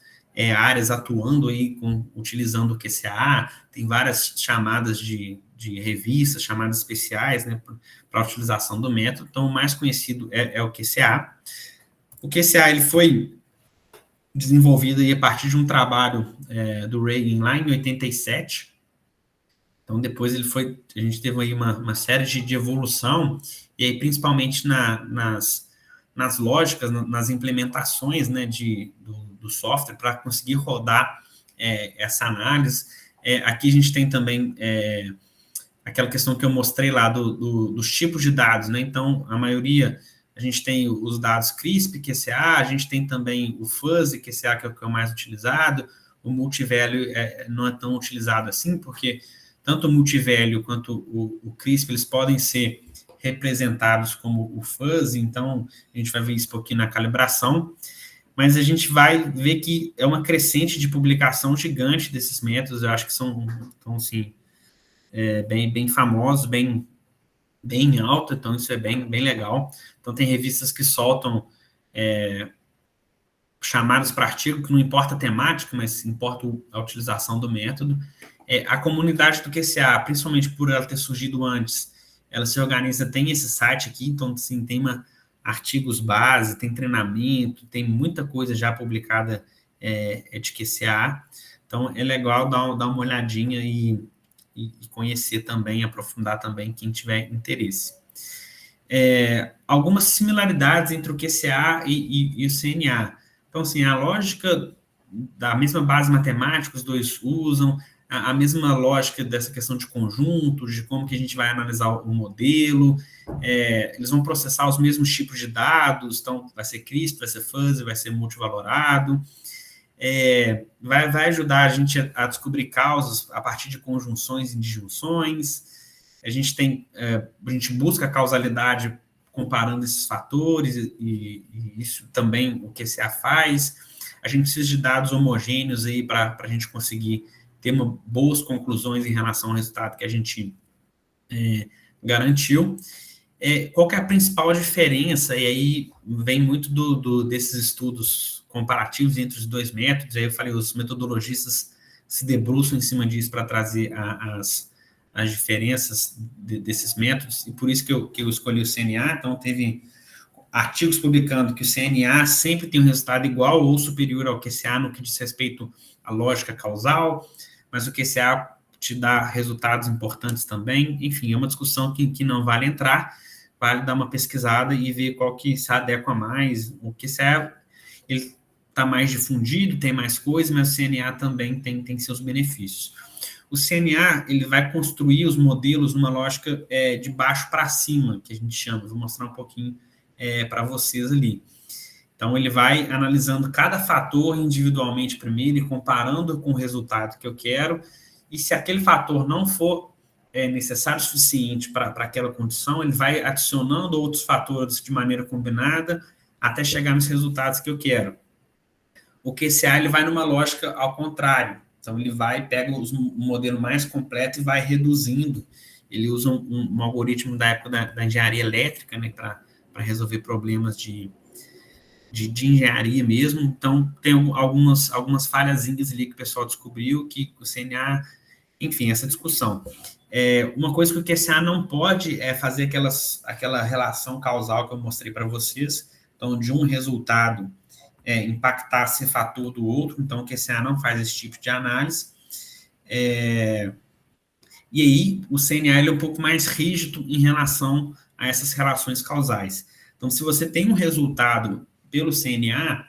áreas atuando aí utilizando o QCA, tem várias chamadas de revistas, chamadas especiais, né, para a utilização do método. Então, o mais conhecido é o QCA. O QCA ele foi desenvolvido aí a partir de um trabalho do Reagan lá em 87. Então, depois a gente teve aí uma série de evolução, e aí principalmente nas lógicas, nas implementações, né, do software para conseguir rodar essa análise. Aqui a gente tem também aquela questão que eu mostrei lá dos tipos de dados, né? Então, a maioria, a gente tem os dados CRISP, QCA, a gente tem também o Fuzzy, QCA, que é o que é o mais utilizado. O multivalue não é tão utilizado assim, porque tanto o multivalue quanto o CRISP, eles podem ser representados como o Fuzzy, então a gente vai ver isso um pouquinho na calibração, mas a gente vai ver que é uma crescente de publicação gigante desses métodos. Eu acho que são assim, bem famosos, bem alta, então isso é bem legal. Então tem revistas que soltam chamadas para artigo, que não importa a temática, mas importa a utilização do método. A comunidade do QCA, principalmente por ela ter surgido antes, ela se organiza, tem esse site aqui, então assim, tem artigos base, tem treinamento, tem muita coisa já publicada de QCA, então é legal dar uma olhadinha e conhecer também, aprofundar também quem tiver interesse. Algumas similaridades entre o QCA e o CNA. Então, assim, a lógica da mesma base matemática, os dois usam, a mesma lógica dessa questão de conjuntos, de como que a gente vai analisar o modelo, eles vão processar os mesmos tipos de dados, então vai ser CRISP, vai ser Fuzzy, vai ser multivalorado, vai ajudar a gente a descobrir causas a partir de conjunções e disjunções. A gente busca a causalidade comparando esses fatores, e isso também o QCA faz. A gente precisa de dados homogêneos aí para a gente conseguir ter boas conclusões em relação ao resultado que a gente garantiu. Qual que é a principal diferença? E aí vem muito desses estudos comparativos entre os dois métodos. Aí eu falei, os metodologistas se debruçam em cima disso para trazer as diferenças desses métodos, e por isso que eu escolhi o CNA. Então, teve artigos publicando que o CNA sempre tem um resultado igual ou superior ao QCA no que diz respeito à lógica causal, mas o QCA te dá resultados importantes também. Enfim, é uma discussão que não vale entrar, vale dar uma pesquisada e ver qual que se adequa mais. O QCA, ele está mais difundido, tem mais coisas, mas o CNA também tem seus benefícios. O CNA, ele vai construir os modelos numa lógica de baixo para cima, que a gente chama. Vou mostrar um pouquinho para vocês ali. Então, ele vai analisando cada fator individualmente primeiro e comparando com o resultado que eu quero, e se aquele fator não for necessário o suficiente para aquela condição, ele vai adicionando outros fatores de maneira combinada até chegar nos resultados que eu quero. O QCA, ele vai numa lógica ao contrário. Então, ele pega um modelo mais completo e vai reduzindo. Ele usa um algoritmo da época da engenharia elétrica, né, para resolver problemas de engenharia mesmo. Então, tem algumas falhazinhas ali que o pessoal descobriu, que o CNA, enfim, essa discussão. Uma coisa que o QCA não pode é fazer aquela relação causal que eu mostrei para vocês, então, de um resultado impactar esse fator do outro. Então, o QCA não faz esse tipo de análise. E aí, o CNA ele é um pouco mais rígido em relação a essas relações causais. Então, se você tem um resultado pelo CNA,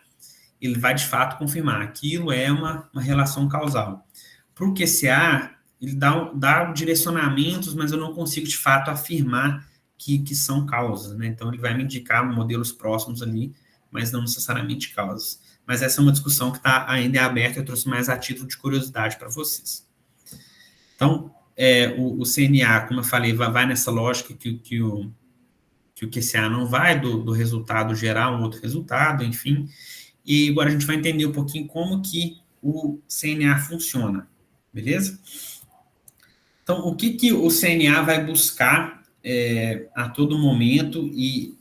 ele vai, de fato, confirmar. Aquilo é uma relação causal. Para o QCA, ele dá direcionamentos, mas eu não consigo, de fato, afirmar que são causas, né? Então, ele vai me indicar modelos próximos ali, mas não necessariamente causas. Mas essa é uma discussão que está ainda aberta, eu trouxe mais a título de curiosidade para vocês. Então, o CNA, como eu falei, vai nessa lógica que o QCA não vai, do resultado gerar um outro resultado, enfim. E agora a gente vai entender um pouquinho como que o CNA funciona, beleza? Então, o que o CNA vai buscar a todo momento, e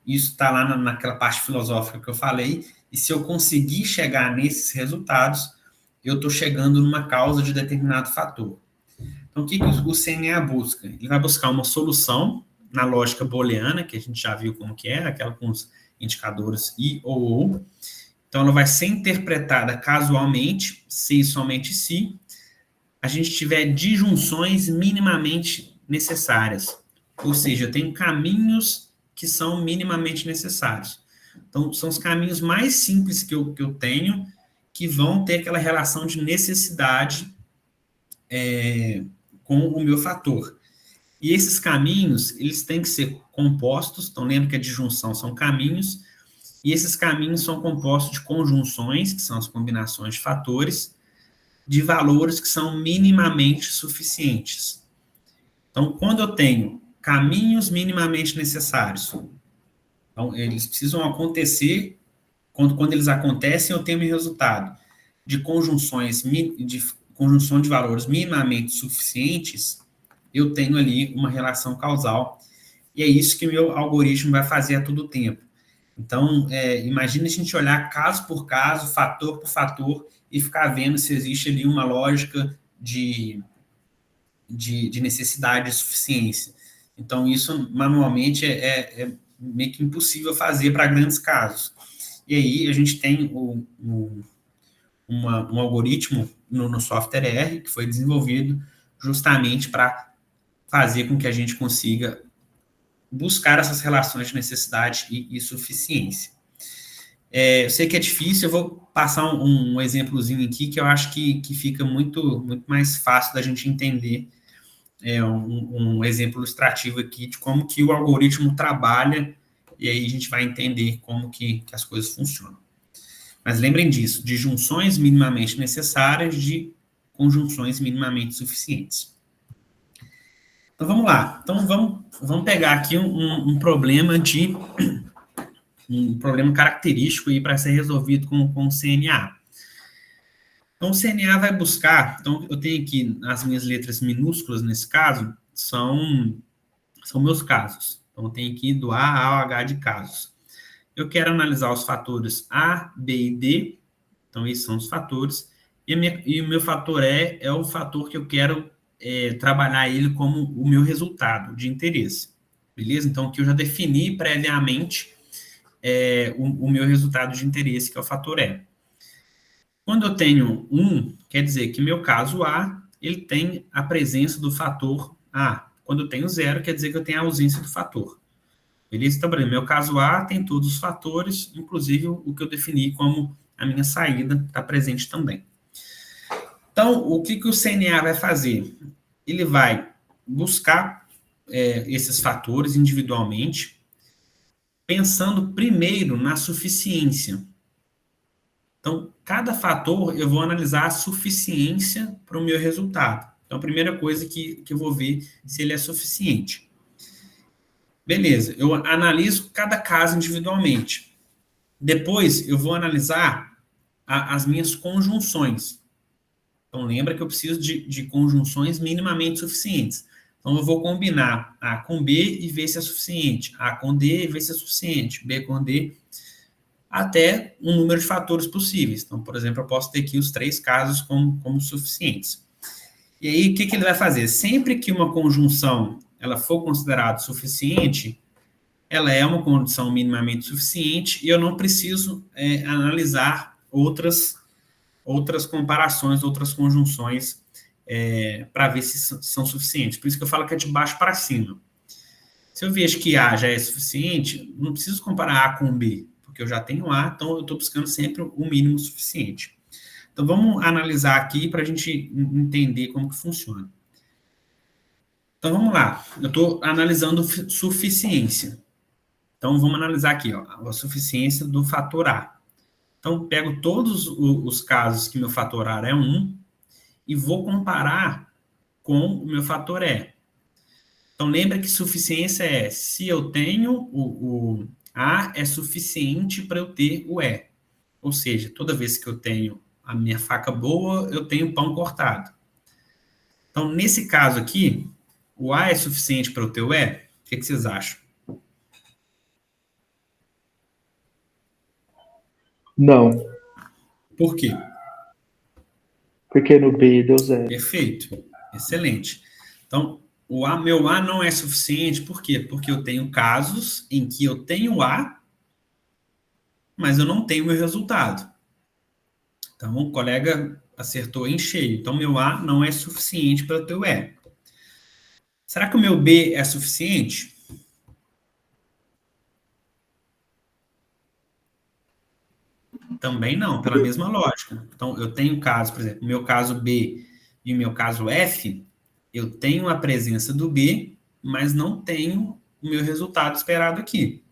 isso está lá naquela parte filosófica que eu falei, e se eu conseguir chegar nesses resultados, eu estou chegando numa causa de determinado fator. Então, o que o CNA busca? Ele vai buscar uma solução na lógica booleana, que a gente já viu como que é, aquela com os indicadores I ou. Então, ela vai ser interpretada casualmente, se e somente se a gente tiver disjunções minimamente necessárias. Ou seja, eu tenho caminhos que são minimamente necessários. Então, são os caminhos mais simples que eu tenho que vão ter aquela relação de necessidade com o meu fator. E esses caminhos, eles têm que ser compostos, então lembra que a disjunção são caminhos, e esses caminhos são compostos de conjunções, que são as combinações de fatores, de valores que são minimamente suficientes. Então, quando eu tenho caminhos minimamente necessários, então, eles precisam acontecer, quando eles acontecem, eu tenho um resultado de conjunção de valores minimamente suficientes, eu tenho ali uma relação causal, e é isso que o meu algoritmo vai fazer a todo tempo. Então, imagina a gente olhar caso por caso, fator por fator, e ficar vendo se existe ali uma lógica de necessidade de suficiência. Então, isso manualmente é meio que impossível fazer para grandes casos. E aí, a gente tem um algoritmo no software R, que foi desenvolvido justamente para fazer com que a gente consiga buscar essas relações de necessidade e suficiência. Eu sei que é difícil, eu vou passar um exemplozinho aqui que eu acho que fica muito, muito mais fácil da gente entender, um exemplo ilustrativo aqui de como que o algoritmo trabalha, e aí a gente vai entender como que as coisas funcionam. Mas lembrem disso, de junções minimamente necessárias, de conjunções minimamente suficientes. Então, vamos lá. Então, vamos pegar aqui um problema um problema característico para ser resolvido com o CNA. Então, o CNA vai buscar, então, eu tenho aqui as minhas letras minúsculas, nesse caso, são meus casos. Então, eu tenho aqui do A ao H de casos. Eu quero analisar os fatores A, B e D, então, esses são os fatores, e o meu fator E é o fator que eu quero trabalhar ele como o meu resultado de interesse, beleza? Então, aqui eu já defini previamente o meu resultado de interesse, que é o fator E. Quando eu tenho 1, quer dizer que meu caso A, ele tem a presença do fator A. Quando eu tenho 0, quer dizer que eu tenho a ausência do fator. Beleza? Então, por exemplo, meu caso A tem todos os fatores, inclusive o que eu defini como a minha saída está presente também. Então, o que o CNA vai fazer? Ele vai buscar esses fatores individualmente, pensando primeiro na suficiência. Então, cada fator eu vou analisar a suficiência para o meu resultado. Então, a primeira coisa que eu vou ver se ele é suficiente. Beleza, eu analiso cada caso individualmente. Depois, eu vou analisar as minhas conjunções. Então, lembra que eu preciso de conjunções minimamente suficientes. Então, eu vou combinar A com B e ver se é suficiente. A com D e ver se é suficiente. B com D, até um número de fatores possíveis. Então, por exemplo, eu posso ter aqui os 3 casos como suficientes. E aí, o que ele vai fazer? Sempre que uma conjunção ela for considerada suficiente, ela é uma condição minimamente suficiente e eu não preciso analisar outras comparações, outras conjunções para ver se são suficientes. Por isso que eu falo que é de baixo para cima. Se eu vejo que A já é suficiente, não preciso comparar A com B, porque eu já tenho A, então eu estou buscando sempre o mínimo suficiente. Então, vamos analisar aqui para a gente entender como que funciona. Então, vamos lá. Eu estou analisando suficiência. Então, vamos analisar aqui, ó, a suficiência do fator A. Então, pego todos os casos que meu fator A é 1 e vou comparar com o meu fator E. Então, lembra que suficiência é se eu tenho o A é suficiente para eu ter o E. Ou seja, toda vez que eu tenho a minha faca boa, eu tenho pão cortado. Então, nesse caso aqui, o A é suficiente para eu ter o E? O que vocês acham? Não. Por quê? Porque no B deu 0. Perfeito. Excelente. Então, meu A não é suficiente, por quê? Porque eu tenho casos em que eu tenho A, mas eu não tenho o meu resultado. Então, o colega acertou em cheio. Então, meu A não é suficiente para ter o E. Será que o meu B é suficiente? Também não, pela mesma lógica. Então, eu tenho casos, por exemplo, meu caso B e o meu caso F, eu tenho a presença do B, mas não tenho o meu resultado esperado aqui.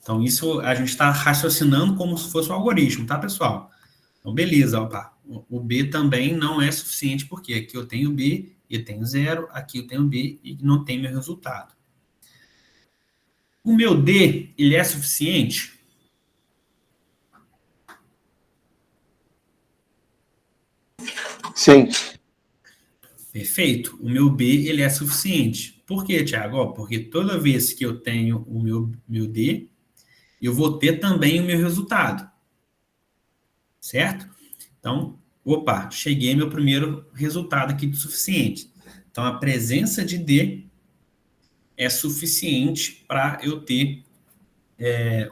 Então, isso a gente está raciocinando como se fosse um algoritmo, tá, pessoal? Então, beleza, opa, o B também não é suficiente, porque aqui eu tenho B, eu tenho 0, aqui eu tenho B e não tem meu resultado. O meu D, ele é suficiente? Sim. Perfeito. O meu B, ele é suficiente. Por quê, Thiago? Porque toda vez que eu tenho o meu D, eu vou ter também o meu resultado. Certo? Então, opa, cheguei ao meu primeiro resultado aqui de suficiente. Então, a presença de D é suficiente para eu ter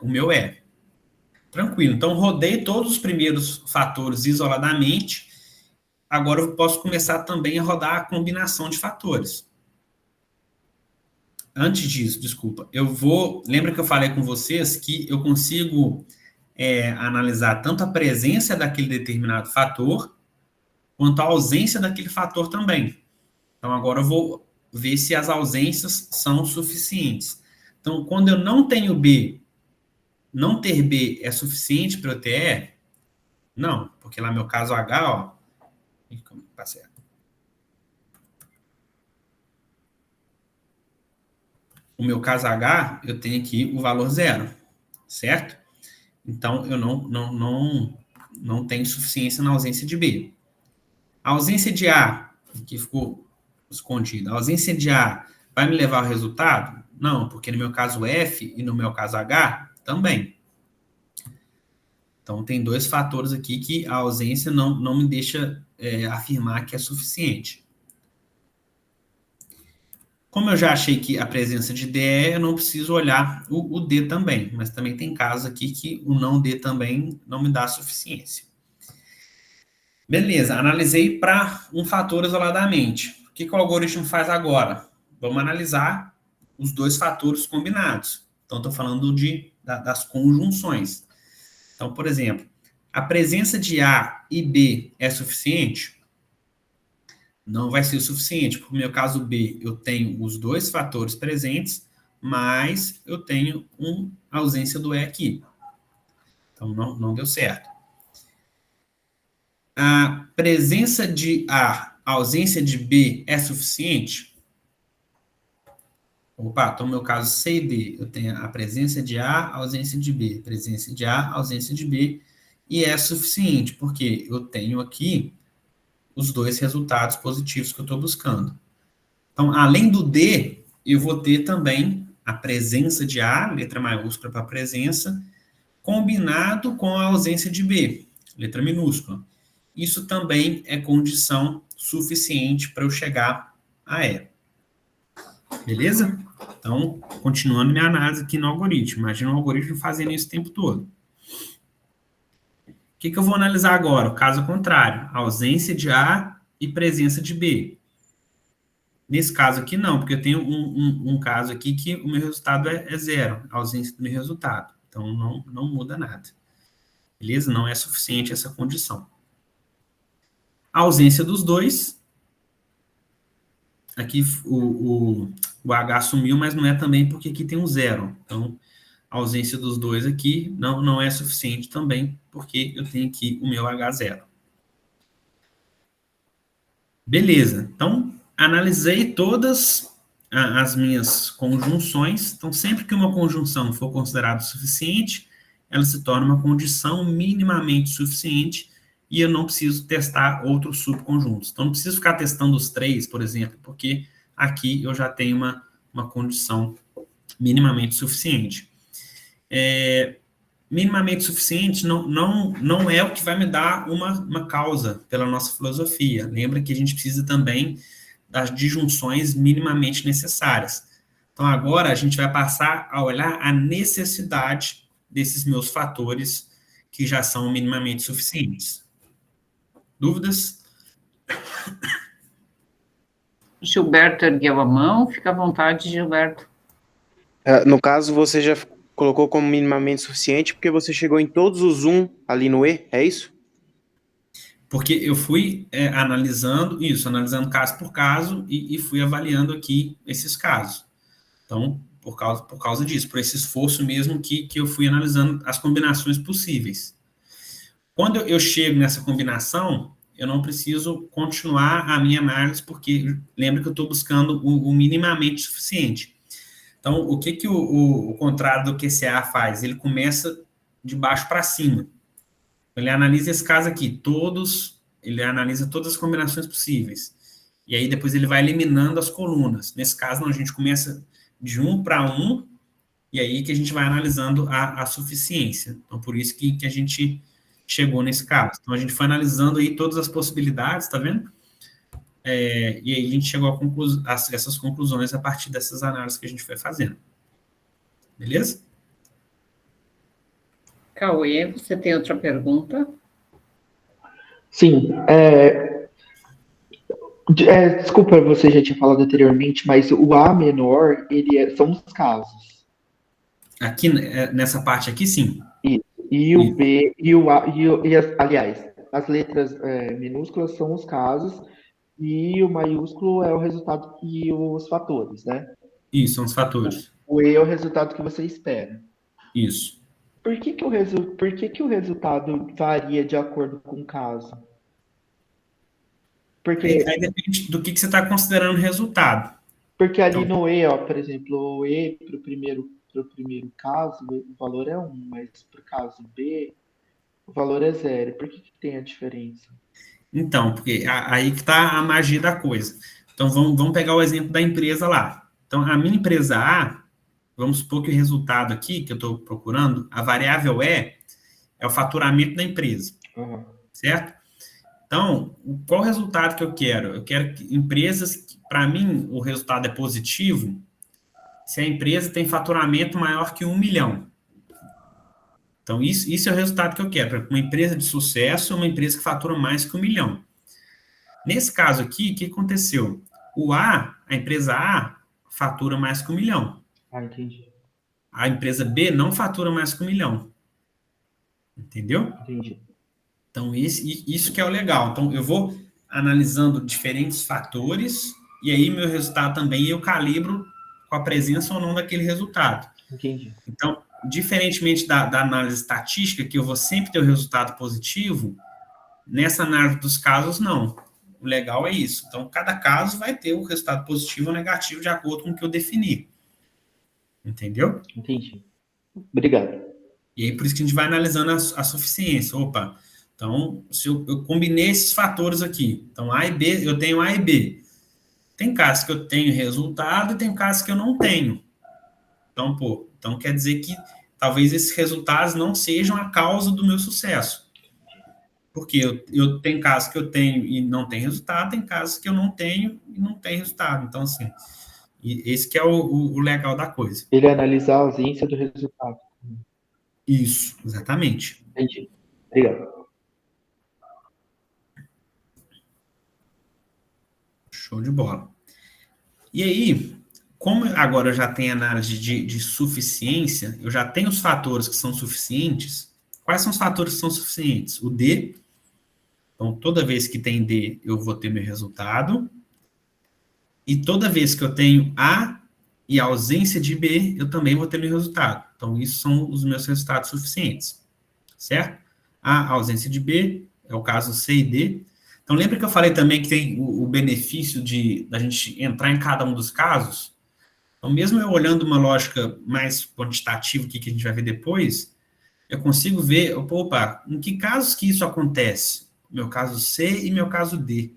o meu E. Tranquilo. Então, rodei todos os primeiros fatores isoladamente. Agora, eu posso começar também a rodar a combinação de fatores. Antes disso, desculpa, lembra que eu falei com vocês que eu consigo analisar tanto a presença daquele determinado fator, quanto a ausência daquele fator também. Então, agora eu vou ver se as ausências são suficientes. Então, quando eu não tenho B, não ter B é suficiente para eu ter E? Não, porque lá no meu caso H, ó, tá certo. O meu caso H, eu tenho aqui o valor 0, certo? Então, eu não tenho suficiência na ausência de B. A ausência de A, que ficou escondida, a ausência de A vai me levar ao resultado? Não, porque no meu caso F e no meu caso H, também. Então, tem 2 fatores aqui que a ausência não me deixa afirmar que é suficiente. Como eu já achei que a presença de D eu não preciso olhar o D também, mas também tem casos aqui que o não D também não me dá suficiência. Beleza, analisei para um fator isoladamente. O que o algoritmo faz agora? Vamos analisar os dois fatores combinados. Então, estou falando das conjunções. Então, por exemplo, a presença de A e B é suficiente? Não vai ser o suficiente. Para o meu caso B, eu tenho os dois fatores presentes, mas eu tenho uma ausência do E aqui. Então, não deu certo. A presença de A, a ausência de B é suficiente? Opa, então, no meu caso C e D, eu tenho a presença de A, a ausência de B, presença de A, a ausência de B, e é suficiente, porque eu tenho aqui os dois resultados positivos que eu estou buscando. Então, além do D, eu vou ter também a presença de A, letra maiúscula para presença, combinado com a ausência de B, letra minúscula. Isso também é condição suficiente para eu chegar a E. Beleza? Então, continuando minha análise aqui no algoritmo. Imagina um algoritmo fazendo isso o tempo todo. O que eu vou analisar agora? O caso contrário, ausência de A e presença de B. Nesse caso aqui, não, porque eu tenho um caso aqui que o meu resultado é zero, a ausência do meu resultado. Então, não muda nada. Beleza? Não é suficiente essa condição. A ausência dos dois. Aqui o H sumiu, mas não é também porque aqui tem um zero. Então, a ausência dos dois aqui não é suficiente também, porque eu tenho aqui o meu H0. Beleza. Então, analisei todas as minhas conjunções. Então, sempre que uma conjunção for considerada suficiente, ela se torna uma condição minimamente suficiente e eu não preciso testar outros subconjuntos. Então, não preciso ficar testando os três, por exemplo, porque aqui eu já tenho uma condição minimamente suficiente. Minimamente suficiente não é o que vai me dar uma causa pela nossa filosofia. Lembra que a gente precisa também das disjunções minimamente necessárias. Então, agora a gente vai passar a olhar a necessidade desses meus fatores que já são minimamente suficientes. Dúvidas? Gilberto ergueu a mão. Fica à vontade, Gilberto. No caso, você já colocou como minimamente suficiente porque você chegou em todos os ali no E, é isso? Porque eu fui analisando caso por caso e fui avaliando aqui esses casos. Então, por causa disso, por esse esforço mesmo que eu fui analisando as combinações possíveis. Quando eu chego nessa combinação, eu não preciso continuar a minha análise, porque lembra que eu estou buscando o minimamente suficiente. Então, o que o contrário do QCA faz? Ele começa de baixo para cima. Ele analisa esse caso aqui, ele analisa todas as combinações possíveis. E aí, depois ele vai eliminando as colunas. Nesse caso, não, a gente começa de 1 para 1, e aí que a gente vai analisando a suficiência. Então, por isso que a gente chegou nesse caso. Então, a gente foi analisando aí todas as possibilidades, tá vendo? E aí a gente chegou a essas conclusões a partir dessas análises que a gente foi fazendo. Beleza? Cauê, você tem outra pergunta? Sim. Desculpa, você já tinha falado anteriormente, mas o A menor, são os casos. Aqui, nessa parte aqui, sim. E o B, e o A, aliás, as letras minúsculas são os casos, e o maiúsculo é o resultado e os fatores, né? Isso, são os fatores. O E é o resultado que você espera. Isso. Por que o resultado varia de acordo com o caso? Porque aí depende do que você está considerando resultado. Porque ali então, no E, por exemplo, o E para o primeiro caso, o valor é 1, mas para o caso B, o valor é 0. Por que tem a diferença? Então, porque aí que está a magia da coisa. Então, vamos pegar o exemplo da empresa lá. Então, a minha empresa A, vamos supor que o resultado aqui, que eu estou procurando, a variável E é o faturamento da empresa. Certo? Então, qual o resultado que eu quero? Eu quero que empresas, para mim, o resultado é positivo se a empresa tem faturamento maior que 1 milhão. Então, isso é o resultado que eu quero. Uma empresa de sucesso é uma empresa que fatura mais que 1 milhão. Nesse caso aqui, o que aconteceu? A empresa A, fatura mais que 1 milhão. Entendi. A empresa B não fatura mais que 1 milhão. Entendeu? Entendi. Então, isso que é o legal. Então, eu vou analisando diferentes fatores, e aí meu resultado também eu calibro com a presença ou não daquele resultado. Entendi. Então, diferentemente da análise estatística, que eu vou sempre ter o resultado positivo, nessa análise dos casos, não. O legal é isso. Então, cada caso vai ter o resultado positivo ou negativo de acordo com o que eu definir. Entendeu? Entendi. Obrigado. E aí, por isso que a gente vai analisando a suficiência. Opa, então, se eu combinei esses fatores aqui. Então, A e B, eu tenho A e B. Tem casos que eu tenho resultado e tem casos que eu não tenho. Então quer dizer que talvez esses resultados não sejam a causa do meu sucesso. Porque eu tenho casos que eu tenho e não tem resultado, tem casos que eu não tenho e não tem resultado. Então, assim, esse que é o legal da coisa. Ele analisa a ausência do resultado. Isso, exatamente. Entendi. Obrigado. Show de bola. E aí, como agora eu já tenho análise de suficiência, eu já tenho os fatores que são suficientes. Quais são os fatores que são suficientes? O D. Então, toda vez que tem D, eu vou ter meu resultado. E toda vez que eu tenho A e ausência de B, eu também vou ter meu resultado. Então, isso são os meus resultados suficientes. Certo? A ausência de B, é o caso C e D. Então, lembra que eu falei também que tem o benefício da gente entrar em cada um dos casos? Então, mesmo eu olhando uma lógica mais quantitativa, que a gente vai ver depois, eu consigo ver, opa, em que casos que isso acontece? Meu caso C e meu caso D.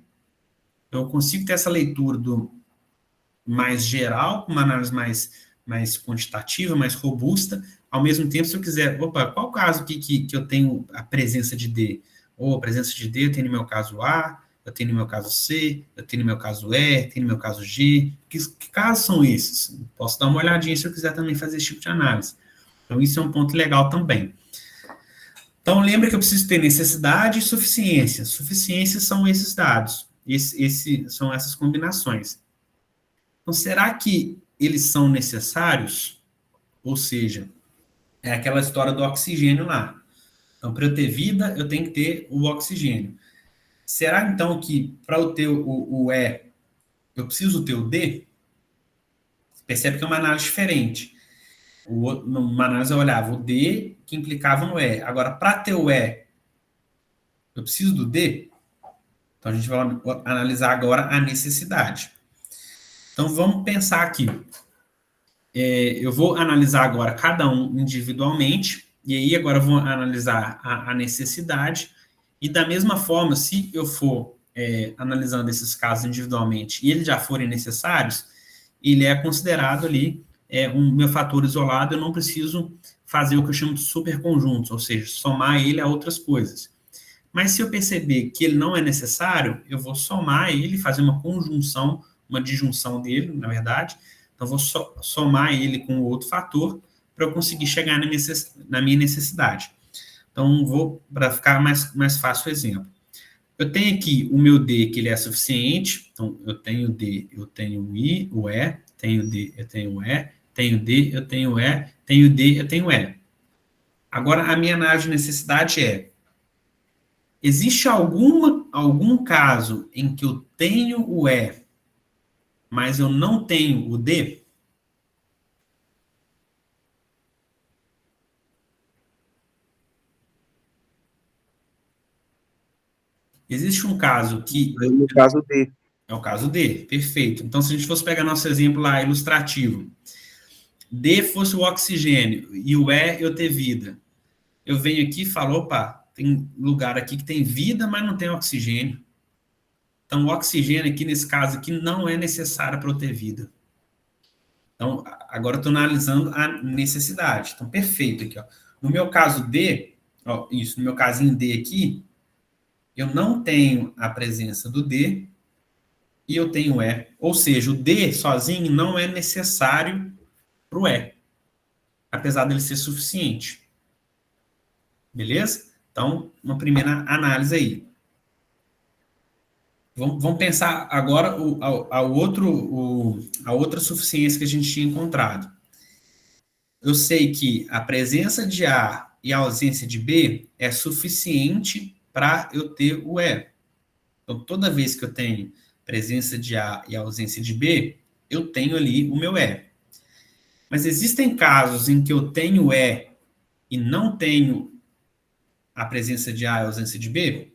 Eu consigo ter essa leitura do mais geral, com uma análise mais quantitativa, mais robusta, ao mesmo tempo, se eu quiser, opa, qual caso que eu tenho a presença de D? Ou a presença de D eu tenho no meu caso A, eu tenho no meu caso C, eu tenho no meu caso E, tenho no meu caso G. Que casos são esses? Posso dar uma olhadinha se eu quiser também fazer esse tipo de análise. Então, isso é um ponto legal também. Então, lembra que eu preciso ter necessidade e suficiência. Suficiência são esses dados. São essas combinações. Então, será que eles são necessários? Ou seja, é aquela história do oxigênio lá. Então, para eu ter vida, eu tenho que ter o oxigênio. Será, então, que para eu ter o E, eu preciso ter o D? Você percebe que é uma análise diferente. Numa análise eu olhava o D, que implicava no E. Agora, para ter o E, eu preciso do D? Então, a gente vai analisar agora a necessidade. Então, vamos pensar aqui. Eu vou analisar agora cada um individualmente, e aí agora eu vou analisar a necessidade, e da mesma forma, se eu for analisando esses casos individualmente e eles já forem necessários, ele é considerado ali um meu fator isolado, eu não preciso fazer o que eu chamo de superconjuntos, ou seja, somar ele a outras coisas. Mas se eu perceber que ele não é necessário, eu vou somar ele, fazer uma conjunção, uma disjunção dele, na verdade. Então, vou somar ele com outro fator para eu conseguir chegar na minha necessidade. Então, vou, para ficar mais fácil o exemplo. Eu tenho aqui o meu D, que ele é suficiente. Então, eu tenho D, eu tenho o I, o E, tenho D, eu tenho o E, tenho D, eu tenho o E, tenho D, eu tenho o E. Agora, a minha análise de necessidade é: existe algum caso em que eu tenho o E, mas eu não tenho o D? Existe um caso que... No caso D. É o caso D, perfeito. Então, se a gente fosse pegar nosso exemplo lá, ilustrativo, D fosse o oxigênio e o E eu ter vida. Eu venho aqui e falo, opa, tem lugar aqui que tem vida, mas não tem oxigênio. Então, o oxigênio aqui, nesse caso aqui, não é necessário para eu ter vida. Então, agora eu estou analisando a necessidade. Então, perfeito aqui, ó. No meu caso D, ó, isso, no meu casinho D aqui, eu não tenho a presença do D e eu tenho o E. Ou seja, o D sozinho não é necessário para o E, apesar dele ser suficiente. Beleza? Então, uma primeira análise aí. Vamos pensar agora a outra suficiência que a gente tinha encontrado. Eu sei que a presença de A e a ausência de B é suficiente para eu ter o E. Então, toda vez que eu tenho presença de A e ausência de B, eu tenho ali o meu E. Mas existem casos em que eu tenho E e não tenho a presença de A e ausência de B?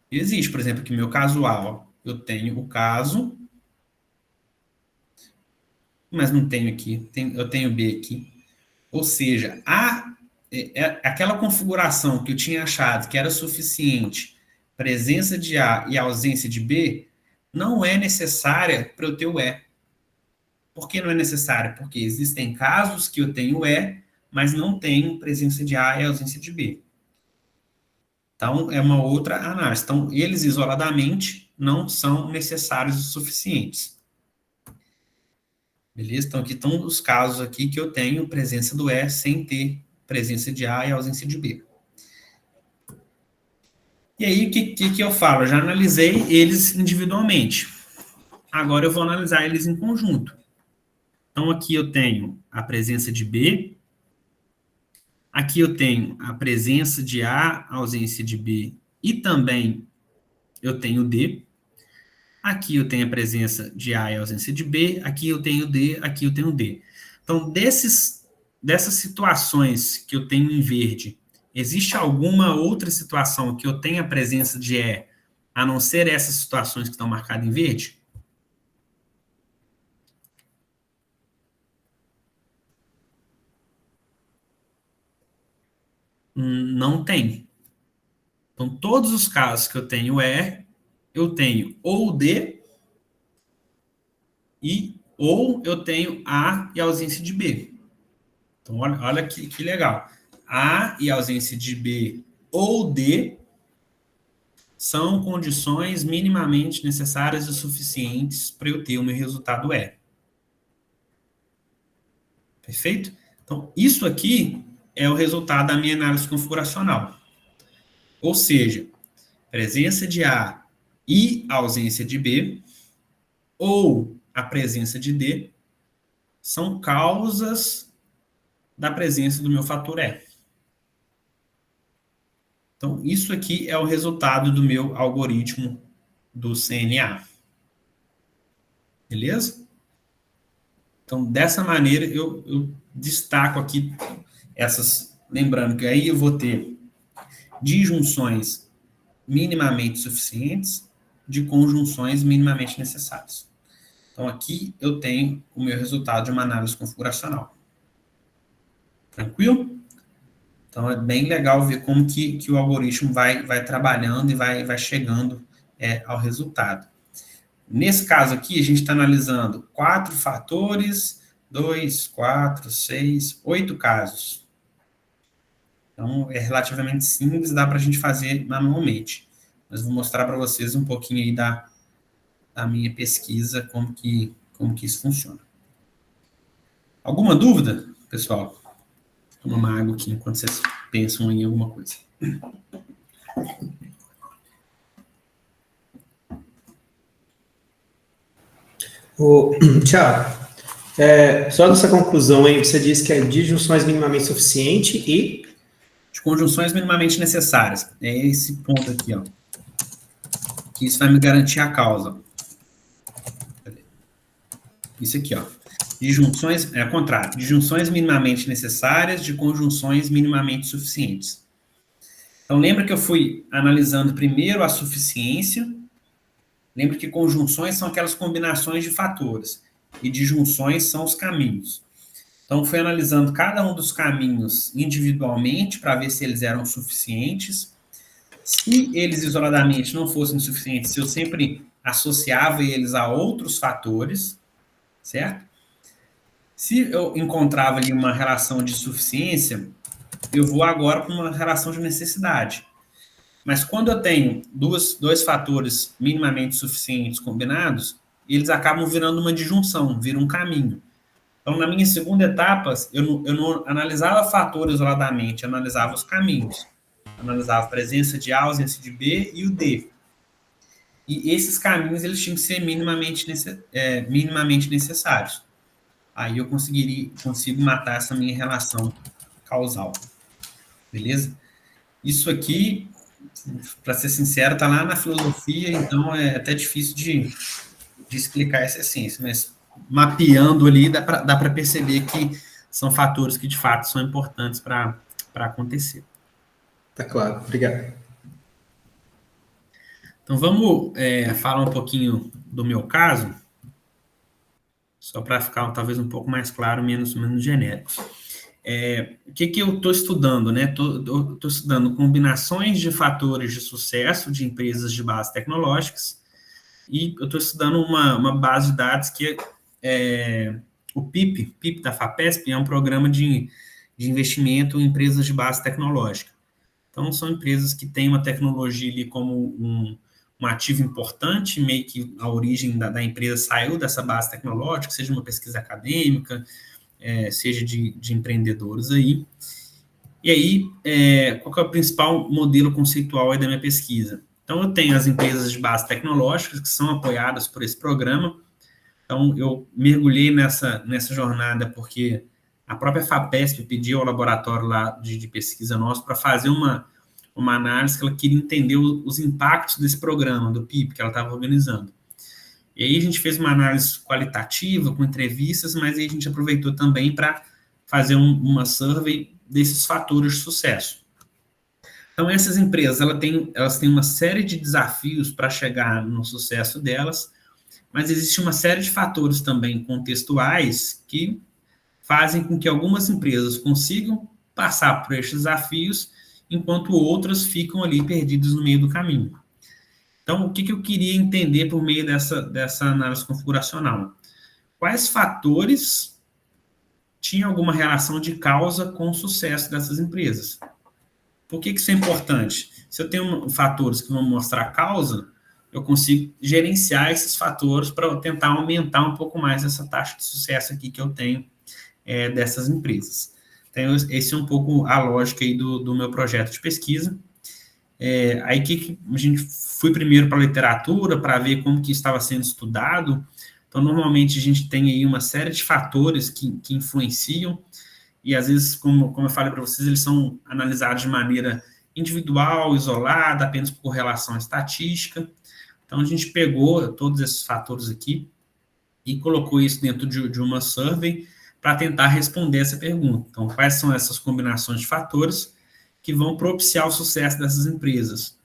Existe, por exemplo, aqui no meu caso A, ó, eu tenho o caso, mas não tenho aqui, eu tenho B aqui. Ou seja, aquela configuração que eu tinha achado que era suficiente, presença de A e ausência de B, não é necessária para eu ter o E. Por que não é necessária? Porque existem casos que eu tenho E, mas não tenho presença de A e ausência de B. Então, é uma outra análise. Então, eles isoladamente não são necessários o suficientes. Beleza? Então, aqui estão os casos aqui que eu tenho presença do E sem ter presença de A e ausência de B. E aí, o que eu falo? Eu já analisei eles individualmente. Agora eu vou analisar eles em conjunto. Então, aqui eu tenho a presença de B. Aqui eu tenho a presença de A, a ausência de B. E também eu tenho D. Aqui eu tenho a presença de A e a ausência de B. Aqui eu tenho D, aqui eu tenho D. Então, dessas situações que eu tenho em verde, existe alguma outra situação que eu tenha a presença de E, a não ser essas situações que estão marcadas em verde? Não tem. Então, todos os casos que eu tenho E, eu tenho ou D, ou eu tenho A e ausência de B. Então, olha que legal. A e ausência de B ou D são condições minimamente necessárias e suficientes para eu ter o meu resultado E. Perfeito? Então, isso aqui é o resultado da minha análise configuracional. Ou seja, presença de A e ausência de B, ou a presença de D, são causas da presença do meu fator E. Então, isso aqui é o resultado do meu algoritmo do CNA. Beleza? Então, dessa maneira, eu destaco aqui essas... Lembrando que aí eu vou ter disjunções minimamente suficientes de conjunções minimamente necessárias. Então, aqui eu tenho o meu resultado de uma análise configuracional. Tranquilo? Então, é bem legal ver como que o algoritmo vai trabalhando e vai chegando ao resultado. Nesse caso aqui, a gente está analisando 4 fatores, 2, 4, 6, 8 casos. Então, é relativamente simples, dá para a gente fazer manualmente. Mas vou mostrar para vocês um pouquinho aí da minha pesquisa, como que isso funciona. Alguma dúvida, pessoal? Vou tomar uma água aqui enquanto vocês pensam em alguma coisa. Tiago, só dessa conclusão aí, você disse que é disjunções minimamente suficiente e... De conjunções minimamente necessárias. É esse ponto aqui, ó. Que isso vai me garantir a causa. Isso aqui, ó. Disjunções, ao contrário. Disjunções minimamente necessárias de conjunções minimamente suficientes. Então, lembra que eu fui analisando primeiro a suficiência. Lembra que conjunções são aquelas combinações de fatores. E disjunções são os caminhos. Então, fui analisando cada um dos caminhos individualmente para ver se eles eram suficientes. Se eles isoladamente não fossem suficientes, eu sempre associava eles a outros fatores, certo? Se eu encontrava ali uma relação de suficiência, eu vou agora para uma relação de necessidade. Mas quando eu tenho dois fatores minimamente suficientes combinados, eles acabam virando uma disjunção, viram um caminho. Então, na minha segunda etapa, eu não analisava fatores isoladamente, eu analisava os caminhos. Eu analisava a presença de A, ausência de B e o D. E esses caminhos, eles tinham que ser minimamente necessários. Aí eu consigo matar essa minha relação causal. Beleza? Isso aqui, para ser sincero, está lá na filosofia, então é até difícil de explicar essa essência, mas mapeando ali, dá para perceber que são fatores que, de fato, são importantes para acontecer. Tá claro, obrigado. Então, vamos falar um pouquinho do meu caso, só para ficar talvez um pouco mais claro, menos genérico. O que eu estou estudando, né? Estou estudando combinações de fatores de sucesso de empresas de base tecnológicas, e eu estou estudando uma base de dados que o PIP da FAPESP, é um programa de investimento em empresas de base tecnológica. Então, são empresas que têm uma tecnologia ali como um ativo importante, meio que a origem da empresa saiu dessa base tecnológica, seja uma pesquisa acadêmica, seja de empreendedores aí. E aí, qual que é o principal modelo conceitual aí da minha pesquisa? Então, eu tenho as empresas de base tecnológicas que são apoiadas por esse programa. Então, eu mergulhei nessa jornada porque a própria FAPESP pediu ao laboratório lá de pesquisa nosso para fazer uma análise que ela queria entender os impactos desse programa, do PIP, que ela estava organizando. E aí a gente fez uma análise qualitativa, com entrevistas, mas aí a gente aproveitou também para fazer uma survey desses fatores de sucesso. Então, essas empresas, elas têm uma série de desafios para chegar no sucesso delas, mas existe uma série de fatores também contextuais que fazem com que algumas empresas consigam passar por esses desafios, enquanto outras ficam ali perdidas no meio do caminho. Então, o que eu queria entender por meio dessa análise configuracional? Quais fatores tinham alguma relação de causa com o sucesso dessas empresas? Por que isso é importante? Se eu tenho fatores que vão mostrar causa, eu consigo gerenciar esses fatores para tentar aumentar um pouco mais essa taxa de sucesso aqui que eu tenho dessas empresas. Então, esse é um pouco a lógica aí do meu projeto de pesquisa. Aí que a gente foi primeiro para a literatura, para ver como que estava sendo estudado. Então, normalmente, a gente tem aí uma série de fatores que influenciam, e às vezes, como eu falei para vocês, eles são analisados de maneira individual, isolada, apenas por correlação estatística. Então, a gente pegou todos esses fatores aqui e colocou isso dentro de uma survey para tentar responder essa pergunta. Então, quais são essas combinações de fatores que vão propiciar o sucesso dessas empresas?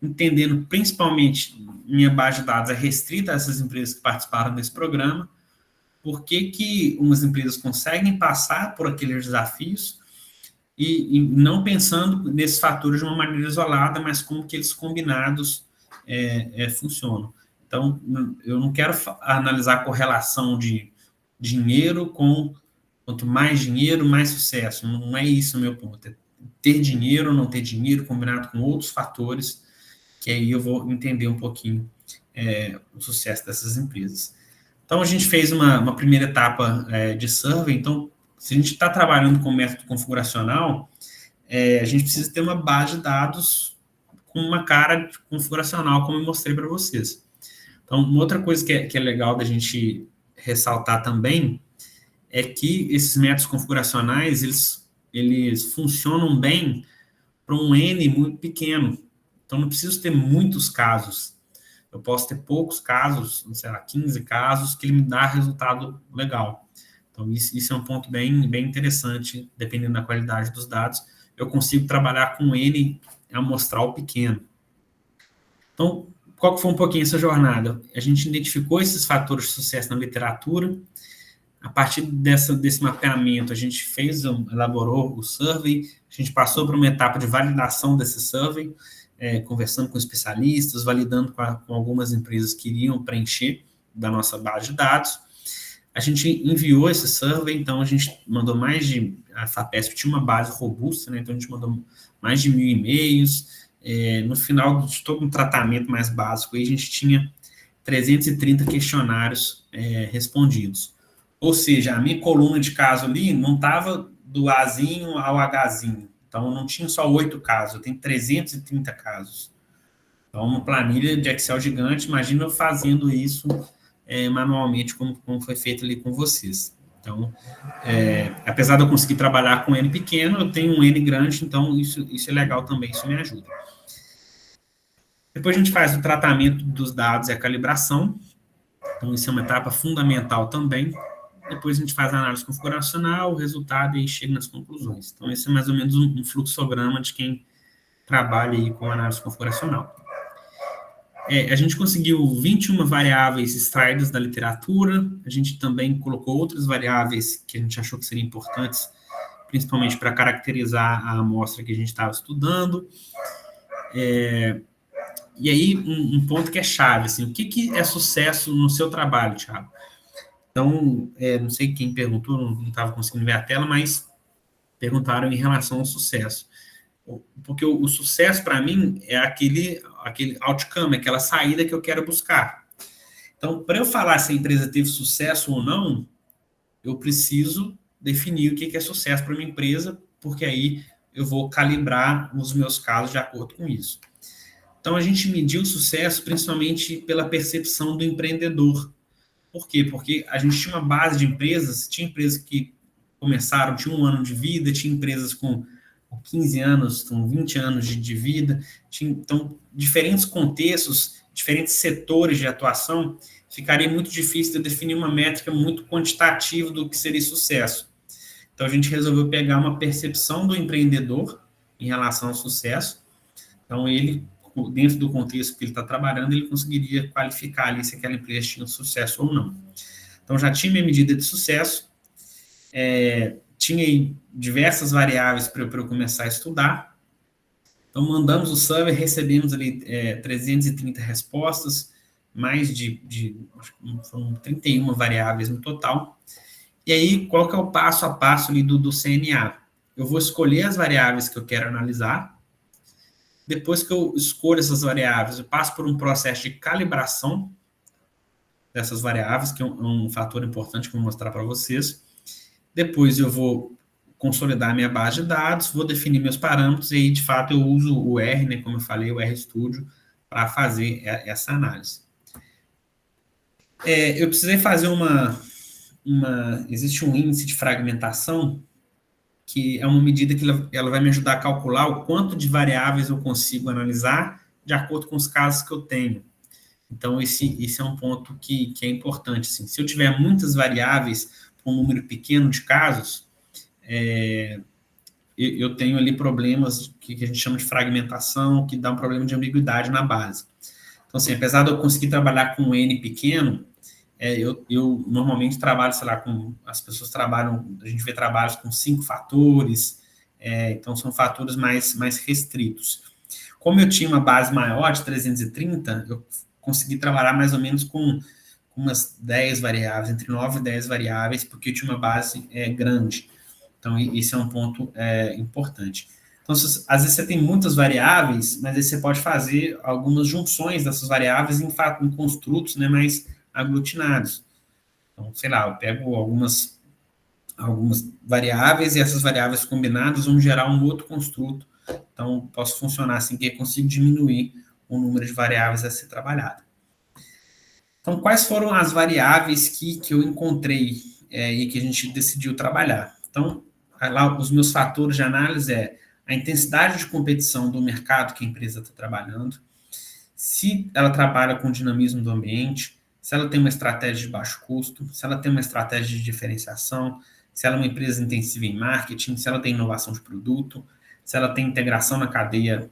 Entendendo, principalmente, minha base de dados é restrita a essas empresas que participaram desse programa, por que umas empresas conseguem passar por aqueles desafios e não pensando nesses fatores de uma maneira isolada, mas como que eles combinados funcionam. Então, eu não quero analisar a correlação de dinheiro com quanto mais dinheiro, mais sucesso. Não é isso o meu ponto. É ter dinheiro ou não ter dinheiro combinado com outros fatores, que aí eu vou entender um pouquinho o sucesso dessas empresas. Então, a gente fez uma primeira etapa de survey. Então, se a gente está trabalhando com método configuracional, a gente precisa ter uma base de dados com uma cara configuracional, como eu mostrei para vocês. Então, uma outra coisa que é legal da gente ressaltar também é que esses métodos configuracionais, eles funcionam bem para um N muito pequeno. Então, não preciso ter muitos casos. Eu posso ter poucos casos, sei lá, 15 casos, que ele me dá resultado legal. Então, isso é um ponto bem interessante, dependendo da qualidade dos dados. Eu consigo trabalhar com N amostral pequeno. Então, qual que foi um pouquinho essa jornada? A gente identificou esses fatores de sucesso na literatura. A partir desse mapeamento, a gente elaborou o survey, a gente passou por uma etapa de validação desse survey, conversando com especialistas, validando com algumas empresas que iriam preencher da nossa base de dados. A gente enviou esse survey, então a gente mandou a FAPESP tinha uma base robusta, né? Então a gente mandou mais de 1.000 e-mails, no final de todo um tratamento mais básico, aí a gente tinha 330 questionários respondidos. Ou seja, a minha coluna de caso ali não estava do Azinho ao Hzinho. Então, não tinha só 8 casos, eu tenho 330 casos. Então, uma planilha de Excel gigante, imagina eu fazendo isso manualmente, como foi feito ali com vocês. Então, apesar de eu conseguir trabalhar com N pequeno, eu tenho um N grande, então isso é legal também, isso me ajuda. Depois a gente faz o tratamento dos dados e a calibração. Então, isso é uma etapa fundamental também. Depois a gente faz a análise configuracional, o resultado e chega nas conclusões. Então, esse é mais ou menos um fluxograma de quem trabalha aí com análise configuracional. A gente conseguiu 21 variáveis extraídas da literatura, a gente também colocou outras variáveis que a gente achou que seriam importantes, principalmente para caracterizar a amostra que a gente estava estudando. E aí, um ponto que é chave, assim, o que é sucesso no seu trabalho, Thiago? Então, não sei quem perguntou, não estava conseguindo ver a tela, mas perguntaram em relação ao sucesso. Porque o sucesso, para mim, é aquele outcome, aquela saída que eu quero buscar. Então, para eu falar se a empresa teve sucesso ou não, eu preciso definir o que é sucesso para a minha empresa, porque aí eu vou calibrar os meus casos de acordo com isso. Então, a gente mediu o sucesso principalmente pela percepção do empreendedor. Por quê? Porque a gente tinha uma base de empresas, tinha empresas que começaram, tinha 1 ano de vida, tinha empresas com 15 anos, com 20 anos de vida, então, diferentes contextos, diferentes setores de atuação, ficaria muito difícil de definir uma métrica muito quantitativa do que seria sucesso. Então, a gente resolveu pegar uma percepção do empreendedor em relação ao sucesso. Então, ele, dentro do contexto que ele está trabalhando, ele conseguiria qualificar ali se aquela empresa tinha sucesso ou não. Então, já tinha minha medida de sucesso, tinha aí diversas variáveis para eu começar a estudar. Então, mandamos o survey, recebemos ali 330 respostas, mais foram 31 variáveis no total. E aí, qual que é o passo a passo ali do CNA? Eu vou escolher as variáveis que eu quero analisar. Depois que eu escolho essas variáveis, eu passo por um processo de calibração dessas variáveis, que é um fator importante que eu vou mostrar para vocês. Depois eu vou consolidar minha base de dados, vou definir meus parâmetros, e aí, de fato, eu uso o R, né, como eu falei, o RStudio, para fazer essa análise. Eu precisei fazer existe um índice de fragmentação, que é uma medida que ela vai me ajudar a calcular o quanto de variáveis eu consigo analisar de acordo com os casos que eu tenho. Então, esse é um ponto que é importante. Assim. Se eu tiver muitas variáveis com um número pequeno de casos, eu tenho ali problemas que a gente chama de fragmentação, que dá um problema de ambiguidade na base. Então, assim, apesar de eu conseguir trabalhar com um N pequeno, eu normalmente trabalho, sei lá, as pessoas trabalham, a gente vê trabalhos com 5 fatores, então são fatores mais restritos. Como eu tinha uma base maior, de 330, eu consegui trabalhar mais ou menos com umas 10 variáveis, entre 9 e 10 variáveis, porque eu tinha uma base grande. Então, esse é um ponto importante. Então, às vezes você tem muitas variáveis, mas aí você pode fazer algumas junções dessas variáveis em construtos, né, mais aglutinados. Então, sei lá, eu pego algumas variáveis e essas variáveis combinadas vão gerar um outro construto. Então, posso funcionar assim que eu consigo diminuir o número de variáveis a ser trabalhado. Então, quais foram as variáveis que eu encontrei e que a gente decidiu trabalhar? Então, lá os meus fatores de análise a intensidade de competição do mercado que a empresa está trabalhando, se ela trabalha com dinamismo do ambiente, se ela tem uma estratégia de baixo custo, se ela tem uma estratégia de diferenciação, se ela é uma empresa intensiva em marketing, se ela tem inovação de produto, se ela tem integração na cadeia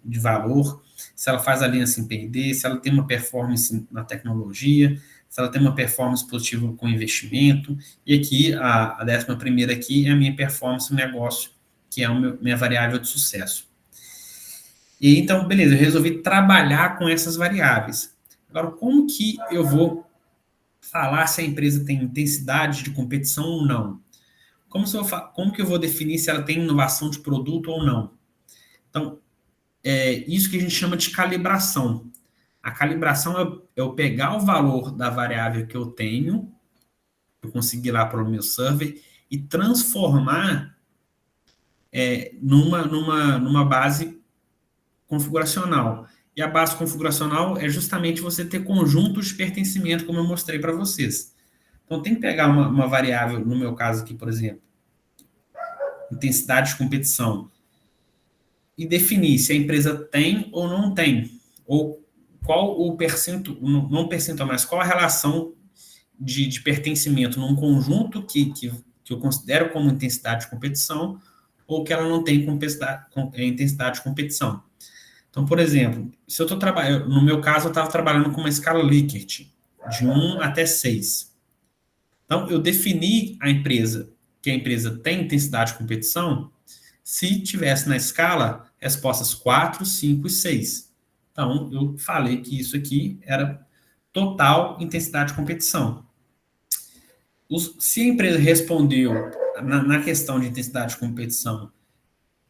de valor, se ela faz aliança em P&D, se ela tem uma performance na tecnologia, se ela tem uma performance positiva com investimento, e aqui, a 11ª aqui é a minha performance no negócio, que é a minha variável de sucesso. E então, beleza, eu resolvi trabalhar com essas variáveis. Agora, como que eu vou falar se a empresa tem intensidade de competição ou não? Como que eu vou definir se ela tem inovação de produto ou não? Então, isso que a gente chama de calibração. A calibração é eu pegar o valor da variável que eu tenho, eu consegui lá para o meu server, e transformar numa base configuracional. E a base configuracional é justamente você ter conjuntos de pertencimento, como eu mostrei para vocês. Então, tem que pegar uma variável, no meu caso aqui, por exemplo, intensidade de competição, e definir se a empresa tem ou não tem, ou qual o percentual, não percentual, mas qual a relação de pertencimento num conjunto que eu considero como intensidade de competição, ou que ela não tem intensidade de competição. Então, por exemplo, se eu estou trabalhando, no meu caso, eu estava trabalhando com uma escala Likert, de 1 até 6. Então, eu defini que a empresa tem intensidade de competição, se tivesse na escala respostas 4, 5 e 6. Então, eu falei que isso aqui era total intensidade de competição. Se a empresa respondeu na questão de intensidade de competição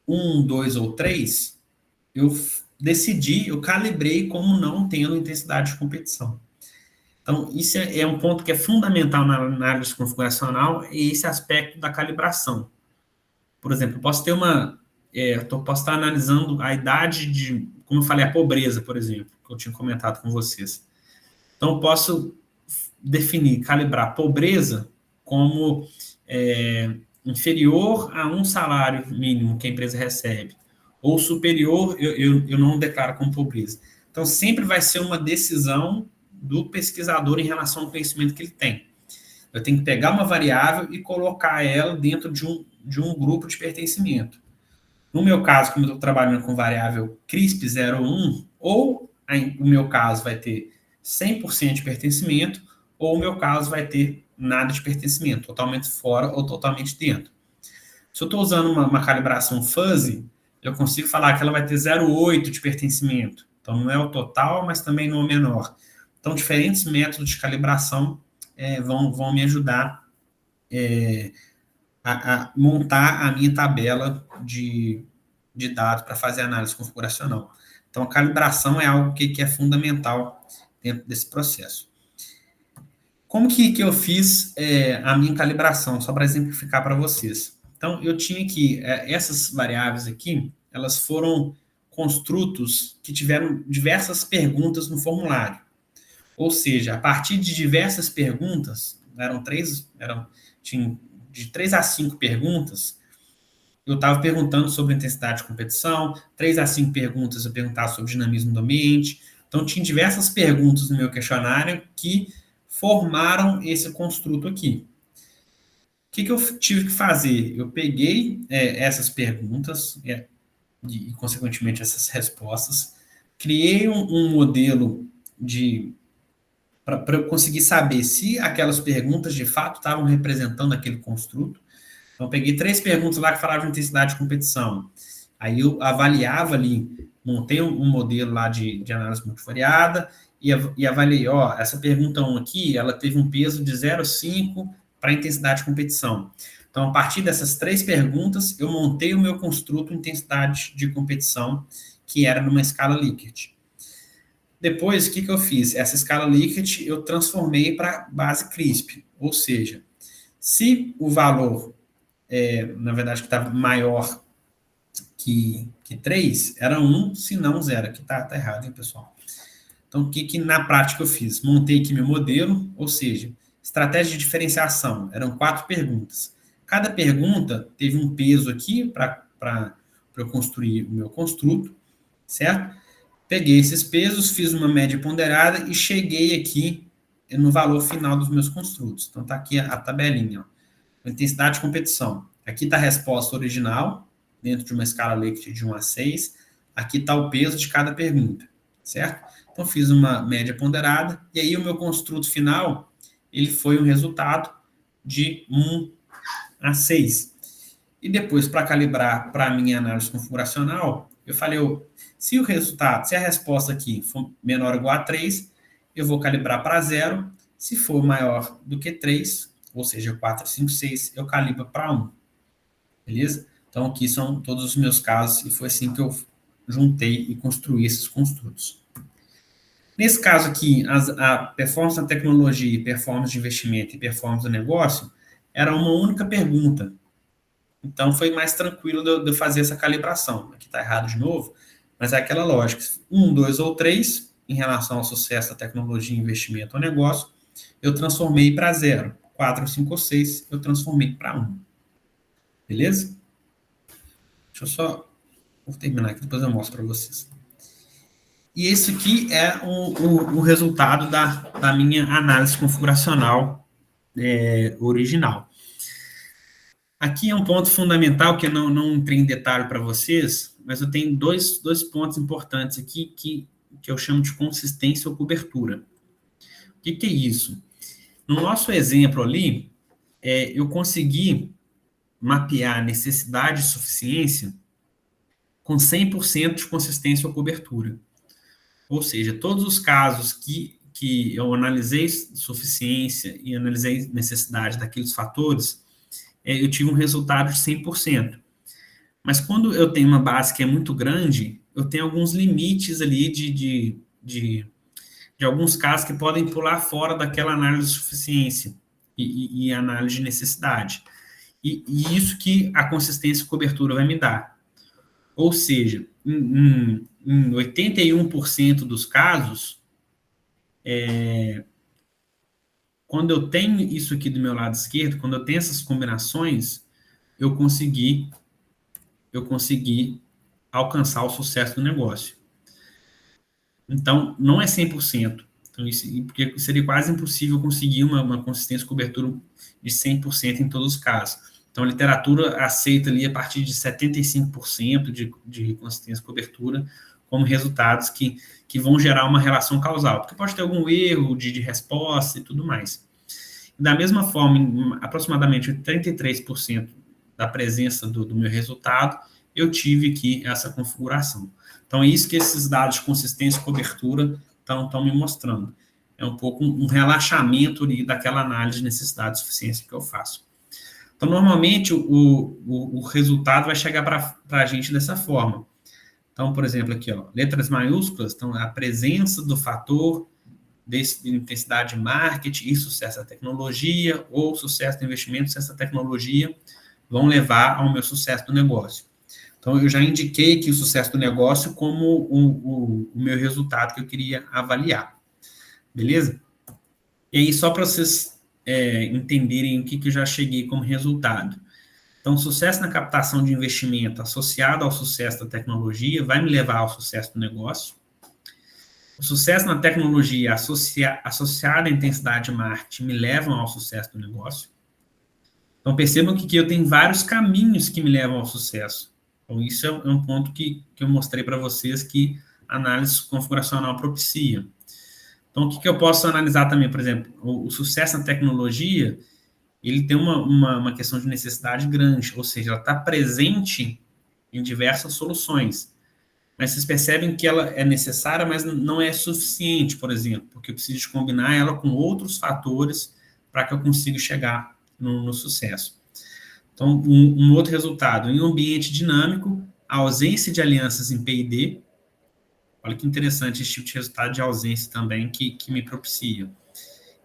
1, 2 ou 3, eu calibrei como não tendo intensidade de competição. Então, isso é um ponto que é fundamental na análise configuracional, é esse aspecto da calibração. Por exemplo, eu posso ter posso estar analisando a idade como eu falei, a pobreza, por exemplo, que eu tinha comentado com vocês. Então, eu posso calibrar pobreza como inferior a um salário mínimo que a empresa recebe, ou superior, eu não declaro como pobreza. Então, sempre vai ser uma decisão do pesquisador em relação ao conhecimento que ele tem. Eu tenho que pegar uma variável e colocar ela dentro de um grupo de pertencimento. No meu caso, como eu estou trabalhando com variável CRISP 01, ou o meu caso vai ter 100% de pertencimento, ou o meu caso vai ter nada de pertencimento, totalmente fora ou totalmente dentro. Se eu estou usando uma calibração fuzzy, eu consigo falar que ela vai ter 0,8 de pertencimento. Então, não é o total, mas também não é o menor. Então, diferentes métodos de calibração vão me ajudar a montar a minha tabela de dados para fazer análise configuracional. Então, a calibração é algo que é fundamental dentro desse processo. Como que eu fiz a minha calibração? Só para exemplificar para vocês. Então, eu tinha que essas variáveis aqui, elas foram construtos que tiveram diversas perguntas no formulário. Ou seja, a partir de diversas perguntas, tinha de 3 a 5 perguntas, eu estava perguntando sobre intensidade de competição, 3 a 5 perguntas eu perguntava sobre dinamismo do ambiente. Então, tinha diversas perguntas no meu questionário que formaram esse construto aqui. O que eu tive que fazer? Eu peguei essas perguntas e, consequentemente, essas respostas, criei um modelo para eu conseguir saber se aquelas perguntas, de fato, estavam representando aquele construto. Então, eu peguei 3 perguntas lá que falavam de intensidade de competição. Aí eu avaliava ali, montei um modelo lá de análise multivariada e avaliei, essa pergunta 1 aqui, ela teve um peso de 0,5 para a intensidade de competição. Então, a partir dessas 3 perguntas, eu montei o meu construto intensidade de competição, que era numa escala Likert. Depois, o que eu fiz? Essa escala Likert eu transformei para base CRISP, ou seja, se o valor, na verdade, que estava maior que 3, era 1, se não 0. Aqui está errado, hein, pessoal? Então, o que na prática eu fiz? Montei aqui meu modelo, ou seja, estratégia de diferenciação, eram 4 perguntas. Cada pergunta teve um peso aqui para eu construir o meu construto, certo? Peguei esses pesos, fiz uma média ponderada e cheguei aqui no valor final dos meus construtos. Então, está aqui a tabelinha. Intensidade de competição. Aqui está a resposta original, dentro de uma escala Likert de 1 a 6. Aqui está o peso de cada pergunta, certo? Então, fiz uma média ponderada. E aí, o meu construto final, ele foi um resultado de 1 a 6. E depois, para calibrar para a minha análise configuracional, eu falei, se a resposta aqui for menor ou igual a 3, eu vou calibrar para 0. Se for maior do que 3, ou seja, 4, 5, 6, eu calibro para 1. Beleza? Então, aqui são todos os meus casos, e foi assim que eu juntei e construí esses construtos. Nesse caso aqui, a performance da tecnologia, performance de investimento e performance do negócio era uma única pergunta. Então, foi mais tranquilo de eu fazer essa calibração. Aqui está errado de novo, mas é aquela lógica. 1, 2 ou 3, em relação ao sucesso da tecnologia, investimento ou negócio, eu transformei para 0. 4, 5 ou 6, eu transformei para 1. Beleza? Deixa eu só... Vou terminar aqui, depois eu mostro para vocês. E esse aqui é o resultado da minha análise configuracional original. Aqui é um ponto fundamental que eu não entrei em detalhe para vocês, mas eu tenho dois pontos importantes aqui que eu chamo de consistência ou cobertura. O que é isso? No nosso exemplo ali, eu consegui mapear necessidade e suficiência com 100% de consistência ou cobertura. Ou seja, todos os casos que eu analisei suficiência e analisei necessidade daqueles fatores, eu tive um resultado de 100%. Mas quando eu tenho uma base que é muito grande, eu tenho alguns limites ali de alguns casos que podem pular fora daquela análise de suficiência e análise de necessidade. E isso que a consistência e cobertura vai me dar. Ou seja, em 81% dos casos, quando eu tenho isso aqui do meu lado esquerdo, quando eu tenho essas combinações, eu consegui alcançar o sucesso do negócio. Então, não é 100%. Então, porque seria quase impossível conseguir uma consistência de cobertura de 100% em todos os casos. Então, a literatura aceita ali a partir de 75% de consistência de cobertura como resultados que vão gerar uma relação causal, porque pode ter algum erro de resposta e tudo mais. Da mesma forma, em aproximadamente 33% da presença do meu resultado, eu tive aqui essa configuração. Então, é isso que esses dados de consistência e cobertura estão me mostrando. É um pouco um relaxamento ali daquela análise de necessidade e suficiência que eu faço. Então, normalmente, o resultado vai chegar para a gente dessa forma. Então, por exemplo, aqui, ó, letras maiúsculas, então, a presença do fator de intensidade de marketing e sucesso da tecnologia, ou sucesso do investimento, sucesso da tecnologia, vão levar ao meu sucesso do negócio. Então, eu já indiquei aqui o sucesso do negócio como o meu resultado que eu queria avaliar. Beleza? E aí, só para vocês entenderem o que eu já cheguei como resultado. Então, sucesso na captação de investimento associado ao sucesso da tecnologia vai me levar ao sucesso do negócio. O sucesso na tecnologia associado à intensidade de marketing me levam ao sucesso do negócio. Então, percebam que eu tenho vários caminhos que me levam ao sucesso. Então, isso é um ponto que eu mostrei para vocês que a análise configuracional propicia. Então, o que eu posso analisar também? Por exemplo, o sucesso na tecnologia, ele tem uma questão de necessidade grande, ou seja, ela está presente em diversas soluções. Mas vocês percebem que ela é necessária, mas não é suficiente, por exemplo, porque eu preciso de combinar ela com outros fatores para que eu consiga chegar no sucesso. Então, um outro resultado, em um ambiente dinâmico, a ausência de alianças em P&D, olha que interessante esse tipo de resultado de ausência também que me propicia.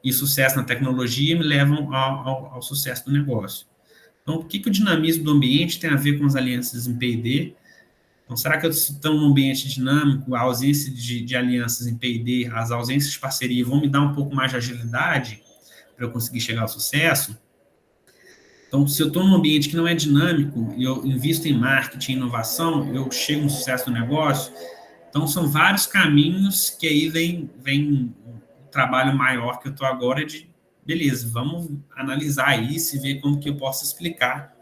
E sucesso na tecnologia me levam ao sucesso do negócio. Então, o que o dinamismo do ambiente tem a ver com as alianças em P&D? Então, será que eu estou num ambiente dinâmico, a ausência de alianças em P&D, as ausências de parceria vão me dar um pouco mais de agilidade para eu conseguir chegar ao sucesso? Então, se eu estou num ambiente que não é dinâmico e eu invisto em marketing e inovação, eu chego no sucesso do negócio. Então, são vários caminhos que aí vem o trabalho maior que eu estou agora de, beleza, vamos analisar isso e ver como que eu posso explicar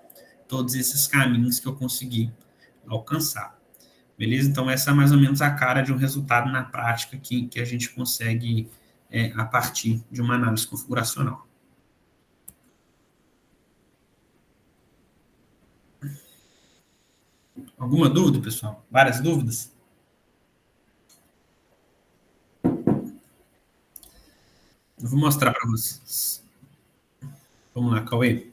todos esses caminhos que eu consegui alcançar. Beleza? Então, essa é mais ou menos a cara de um resultado na prática que a gente consegue a partir de uma análise configuracional. Alguma dúvida, pessoal? Várias dúvidas? Eu vou mostrar para vocês. Vamos lá, Cauê.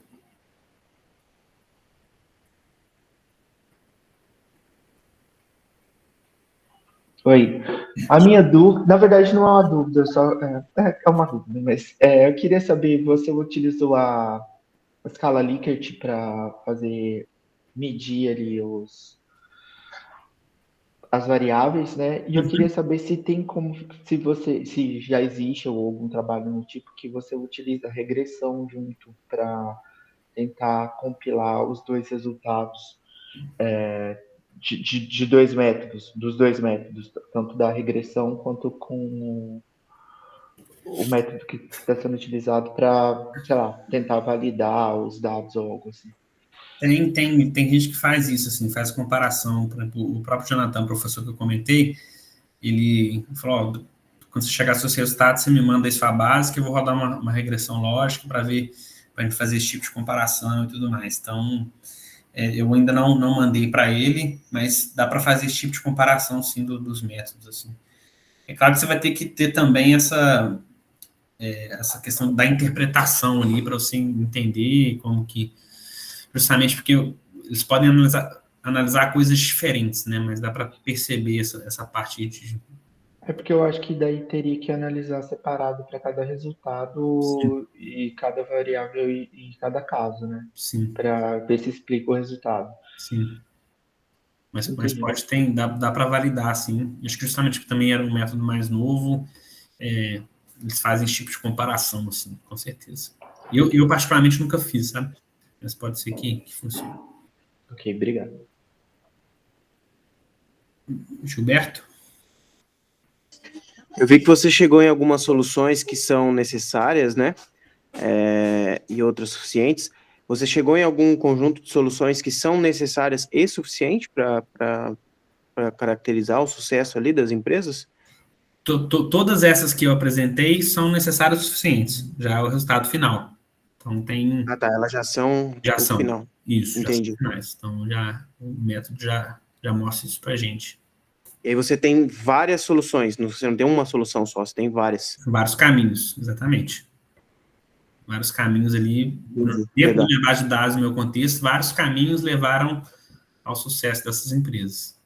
Oi. A minha dúvida, na verdade, não é uma dúvida, só é uma dúvida, mas eu queria saber, você utilizou a escala Likert para fazer medir ali as variáveis, né? E eu queria saber se tem como, se já existe ou algum trabalho no tipo que você utiliza regressão junto para tentar compilar os dois resultados de dois métodos, dos dois métodos, tanto da regressão quanto com o método que está sendo utilizado para, sei lá, tentar validar os dados ou algo assim. Tem gente que faz isso, assim, faz comparação. Por exemplo, o próprio Jonathan, professor que eu comentei, ele falou, ó, quando você chegar aos seus resultados, você me manda isso à base, que eu vou rodar uma regressão lógica para ver, para a gente fazer esse tipo de comparação e tudo mais. Então, eu ainda não mandei para ele, mas dá para fazer esse tipo de comparação, sim, dos métodos, assim. É claro que você vai ter que ter também essa questão da interpretação ali, para você entender como que, justamente porque eles podem analisar coisas diferentes, né, mas dá para perceber essa parte de... É porque eu acho que daí teria que analisar separado para cada Sim, resultado e cada variável e cada caso, né? sim, Para ver se explica o resultado. sim. Mas Entendi. pode ter, dá para validar, sim. Acho que justamente porque também era um método mais novo, eles fazem esse tipo de comparação, assim, com certeza. Eu particularmente nunca fiz, sabe? Mas pode ser que funcione. Ok, obrigado. Gilberto? Eu vi que você chegou em algumas soluções que são necessárias, né? E outras suficientes. Você chegou em algum conjunto de soluções que são necessárias e suficientes para caracterizar o sucesso ali das empresas? Todas essas que eu apresentei são necessárias o suficientes, já é o resultado final. Então, tem... Ah, tá, elas já são Já o são. final. Isso, já são Entendi. finais. Então, o método já mostra isso para a gente. E aí você tem várias soluções, você não tem uma solução só, você tem várias. Vários caminhos, exatamente. Vários caminhos ali, Entendi. dentro da Legal. minha base de dados, no meu contexto, vários caminhos levaram ao sucesso dessas empresas.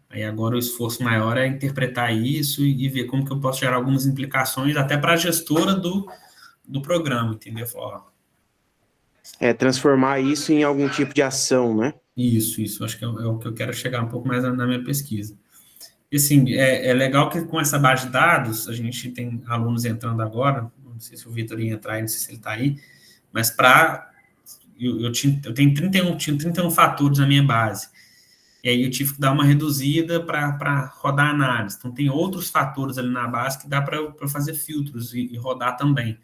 Aí agora o esforço maior é interpretar isso e ver como que eu posso gerar algumas implicações até para a gestora do programa, entendeu? Falar, ó, Transformar isso em algum tipo de ação, né? isso, acho que é o que eu quero chegar um pouco mais na minha pesquisa. E assim, é legal que com essa base de dados, a gente tem alunos entrando agora, não sei se o Vitor ia entrar, não sei se ele está aí, mas eu tenho 31 fatores na minha base. E aí eu tive que dar uma reduzida para rodar a análise. Então, tem outros fatores ali na base que dá para fazer filtros e rodar também.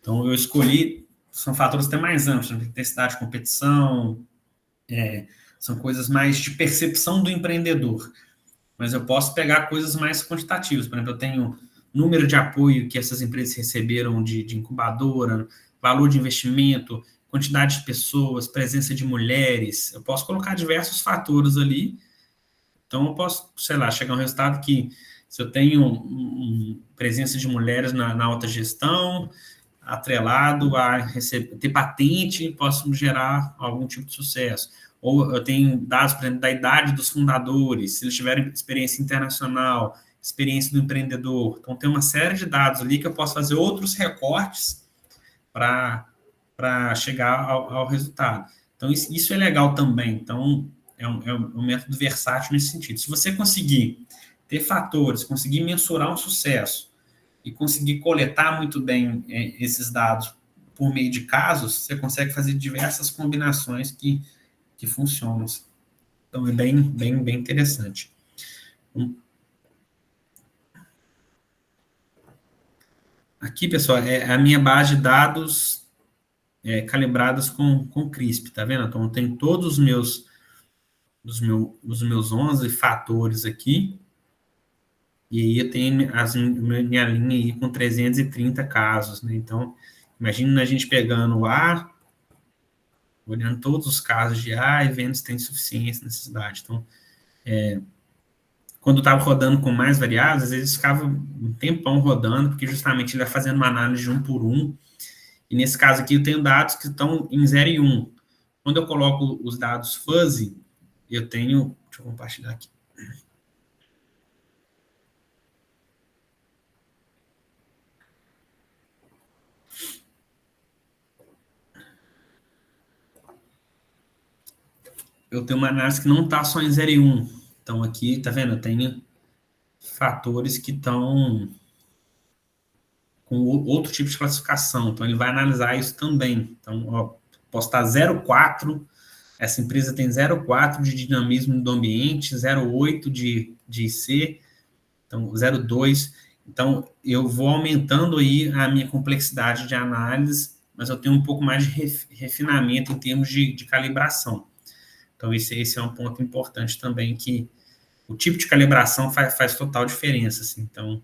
Então, eu escolhi, são fatores até mais amplos, né? Intensidade de competição, são coisas mais de percepção do empreendedor. Mas eu posso pegar coisas mais quantitativas. Por exemplo, eu tenho número de apoio que essas empresas receberam de incubadora, valor de investimento, quantidade de pessoas, presença de mulheres. Eu posso colocar diversos fatores ali. Então, eu posso, sei lá, chegar a um resultado que, se eu tenho presença de mulheres na alta gestão, atrelado a ter patente, posso gerar algum tipo de sucesso. Ou eu tenho dados, por exemplo, da idade dos fundadores, se eles tiverem experiência internacional, experiência do empreendedor. Então, tem uma série de dados ali que eu posso fazer outros recortes para chegar ao resultado. Então, isso é legal também. Então, é um método versátil nesse sentido. Se você conseguir ter fatores, conseguir mensurar um sucesso e conseguir coletar muito bem esses dados por meio de casos, você consegue fazer diversas combinações que funcionam. Então, é bem interessante. Aqui, pessoal, é a minha base de dados calibradas com CRISP, tá vendo? Então, tem todos os meus 11 fatores aqui, e aí eu tenho minha linha aí com 330 casos, né? Então, imagina a gente pegando o A, olhando todos os casos de A e vendo se tem suficiência, necessidade. Então, quando eu estava rodando com mais variáveis, às vezes ficava um tempão rodando, porque justamente ele vai fazendo uma análise de um por um, e nesse caso aqui eu tenho dados que estão em 0 e 1. Quando eu coloco os dados fuzzy, eu tenho, deixa eu compartilhar aqui, eu tenho uma análise que não está só em 0 e 1. Então, aqui, tá vendo? Eu tenho fatores que estão com outro tipo de classificação. Então, ele vai analisar isso também. Então, ó, posso estar 0,4, essa empresa tem 0,4 de dinamismo do ambiente, 0,8 de IC, então 0,2. Então, eu vou aumentando aí a minha complexidade de análise, mas eu tenho um pouco mais de refinamento em termos de calibração. Então, esse é um ponto importante também, que o tipo de calibração faz total diferença, assim. Então,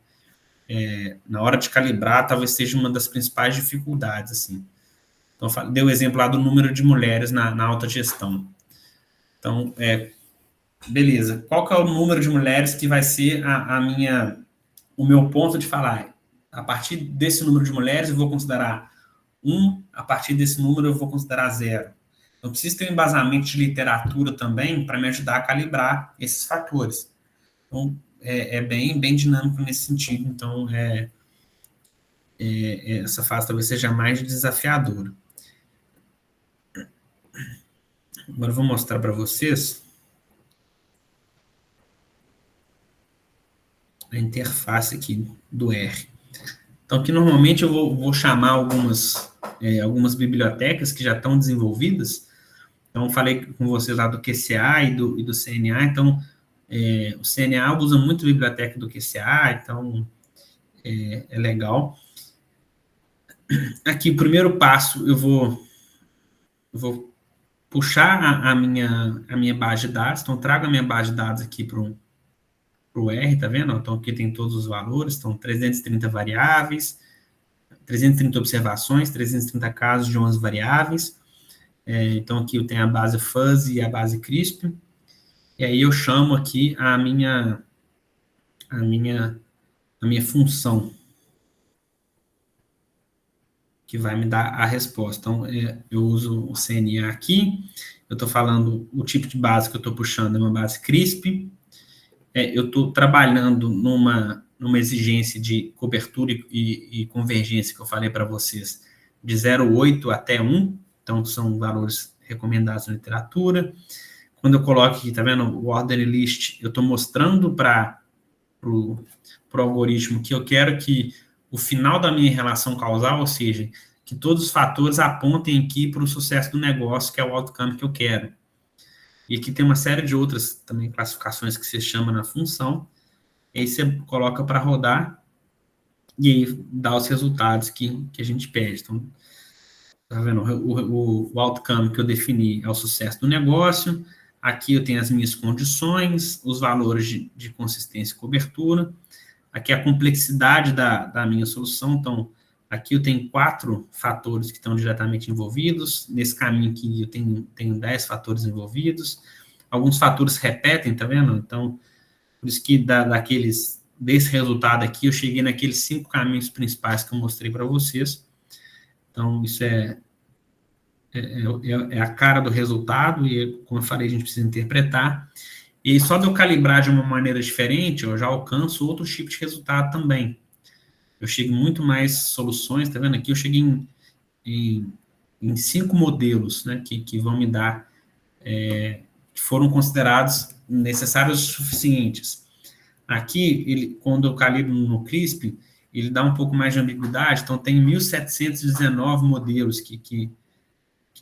na hora de calibrar, talvez seja uma das principais dificuldades, assim. Então, dei o exemplo lá do número de mulheres na alta gestão. Então, beleza. Qual que é o número de mulheres que vai ser o meu ponto de falar? A partir desse número de mulheres, eu vou considerar 1, a partir desse número, eu vou considerar 0. Eu preciso ter um embasamento de literatura também para me ajudar a calibrar esses fatores. Então, é bem dinâmico nesse sentido. Então, essa fase talvez seja mais desafiadora. Agora eu vou mostrar para vocês a interface aqui do R. Então, aqui normalmente eu vou chamar algumas bibliotecas que já estão desenvolvidas. Então, falei com vocês lá do QCA e do CNA. Então, o CNA usa muito a biblioteca do QCA, então é legal. Aqui, o primeiro passo, eu vou puxar a minha base de dados. Então, trago a minha base de dados aqui para o R, tá vendo? Então, aqui tem todos os valores, então 330 variáveis, 330 observações, 330 casos de 11 variáveis. Então, aqui eu tenho a base fuzzy e a base crisp. E aí eu chamo aqui a minha função, que vai me dar a resposta. Então, eu uso o CNA aqui, eu estou falando o tipo de base que eu estou puxando é uma base crisp, eu estou trabalhando numa exigência de cobertura e convergência que eu falei para vocês, de 0,8 até 1, então são valores recomendados na literatura. Quando eu coloco aqui, tá vendo, o order list, eu estou mostrando para o algoritmo que eu quero que o final da minha relação causal, ou seja, que todos os fatores apontem aqui para o sucesso do negócio, que é o outcome que eu quero. E aqui tem uma série de outras também classificações que você chama na função, e aí você coloca para rodar e aí dá os resultados que a gente pede. Então, tá vendo? O outcome que eu defini é o sucesso do negócio. Aqui eu tenho as minhas condições, os valores de consistência e cobertura. Aqui a complexidade da minha solução. Então, aqui eu tenho 4 fatores que estão diretamente envolvidos. Nesse caminho aqui eu tenho 10 fatores envolvidos. Alguns fatores repetem, tá vendo? Então, por isso que desse resultado aqui, eu cheguei naqueles 5 caminhos principais que eu mostrei para vocês. Então, isso é a cara do resultado, e como eu falei, a gente precisa interpretar. E só de eu calibrar de uma maneira diferente, eu já alcanço outro tipo de resultado também. Eu chego em muito mais soluções, tá vendo? Aqui eu cheguei em 5 modelos, né, que vão me dar, que foram considerados necessários o suficientes. Aqui, quando eu calibro no CRISP, ele dá um pouco mais de ambiguidade, então tem 1.719 modelos que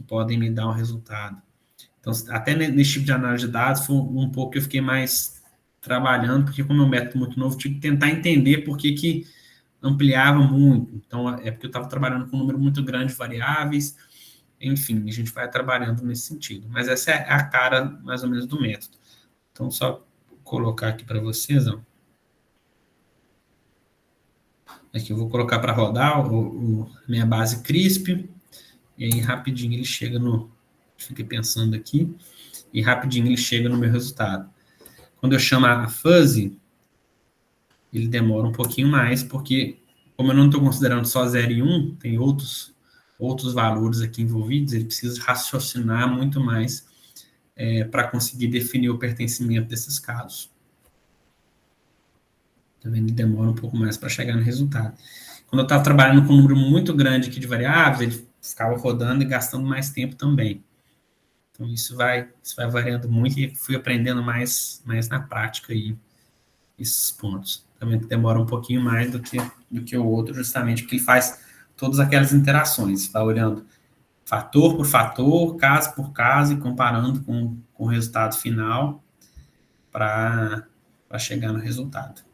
podem me dar um resultado. Então, até nesse tipo de análise de dados, foi um pouco que eu fiquei mais trabalhando, porque como é um método muito novo, tive que tentar entender por que ampliava muito. Então, é porque eu estava trabalhando com um número muito grande de variáveis, enfim, a gente vai trabalhando nesse sentido. Mas essa é a cara, mais ou menos, do método. Então, só colocar aqui para vocês, ó. Aqui eu vou colocar para rodar minha base CRISP, e aí rapidinho ele chega fiquei pensando aqui, e rapidinho ele chega no meu resultado. Quando eu chamo a fuzzy, ele demora um pouquinho mais, porque como eu não estou considerando só 0 e 1, tem outros valores aqui envolvidos, ele precisa raciocinar muito mais para conseguir definir o pertencimento desses casos. Tá vendo? Ele demora um pouco mais para chegar no resultado. Quando eu estava trabalhando com um número muito grande aqui de variáveis, ele ficava rodando e gastando mais tempo também. Então, isso vai variando muito e fui aprendendo mais na prática aí, esses pontos. Também demora um pouquinho mais do que o outro, justamente porque ele faz todas aquelas interações, vai olhando fator por fator, caso por caso, e comparando com o resultado final para chegar no resultado.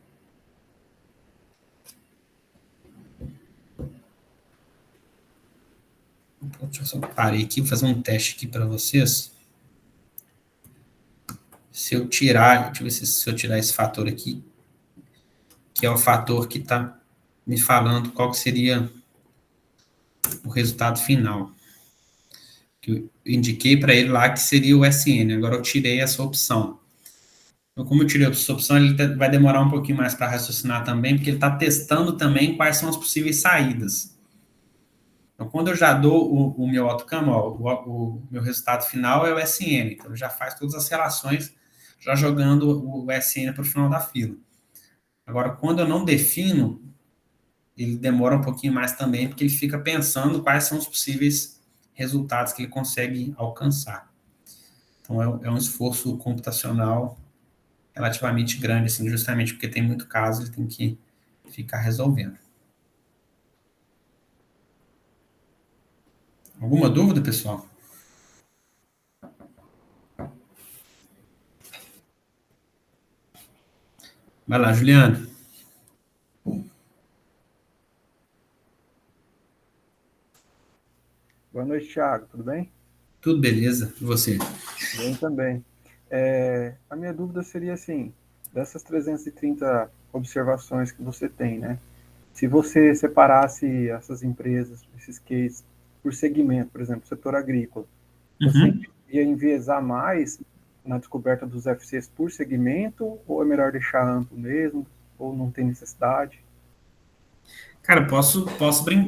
Deixa eu só parar aqui, vou fazer um teste aqui para vocês. Se eu tirar, deixa eu ver se eu tirar esse fator aqui, que é o fator que está me falando qual que seria o resultado final. Que eu indiquei para ele lá que seria o SN, agora eu tirei essa opção. Então, como eu tirei essa opção, ele vai demorar um pouquinho mais para raciocinar também, porque ele está testando também quais são as possíveis saídas. Então, quando eu já dou o meu AutoCAM, o meu resultado final é o SN, então ele já faz todas as relações, já jogando o SN para o final da fila. Agora, quando eu não defino, ele demora um pouquinho mais também, porque ele fica pensando quais são os possíveis resultados que ele consegue alcançar. Então, é um esforço computacional relativamente grande, assim, justamente porque tem muito caso, ele tem que ficar resolvendo. Alguma dúvida, pessoal? Vai lá, Juliano. Boa noite, Thiago. Tudo bem? Tudo beleza. E você? Bem também. A minha dúvida seria assim, dessas 330 observações que você tem, né? Se você separasse essas empresas, esses cases, por segmento, por exemplo, setor agrícola, você ia enviesar mais na descoberta dos FCs por segmento, ou é melhor deixar amplo mesmo, ou não tem necessidade? Cara, posso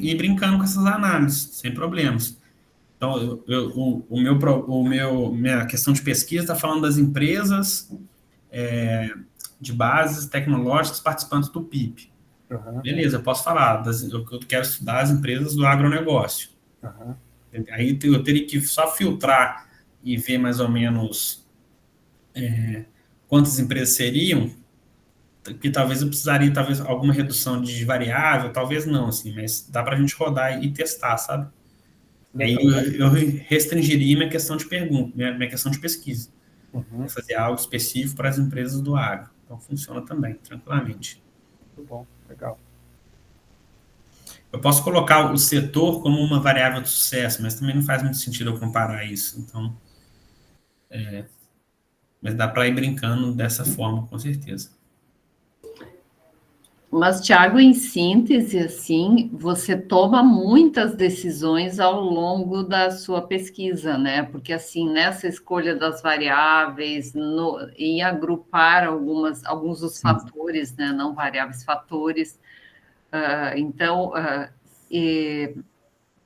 ir brincando com essas análises, sem problemas. Então, minha questão de pesquisa está falando das empresas de bases tecnológicas participantes do PIB. Uhum. Beleza, eu posso falar, eu quero estudar as empresas do agronegócio. Uhum. Aí eu teria que só filtrar e ver mais ou menos quantas empresas seriam, que talvez eu precisaria, talvez, alguma redução de variável, talvez não, assim, mas dá para a gente rodar e testar, sabe? Aí eu restringiria minha questão de pergunta, minha questão de pesquisa. Uhum. Fazer algo específico para as empresas do agro. Então, funciona também, tranquilamente. Muito bom, legal. Eu posso colocar o setor como uma variável de sucesso, mas também não faz muito sentido eu comparar isso. Então, mas dá para ir brincando dessa forma, com certeza. Mas, Thiago, em síntese, assim, você toma muitas decisões ao longo da sua pesquisa, né? Porque, assim, nessa escolha das variáveis, em agrupar alguns dos fatores, né? Não variáveis, fatores.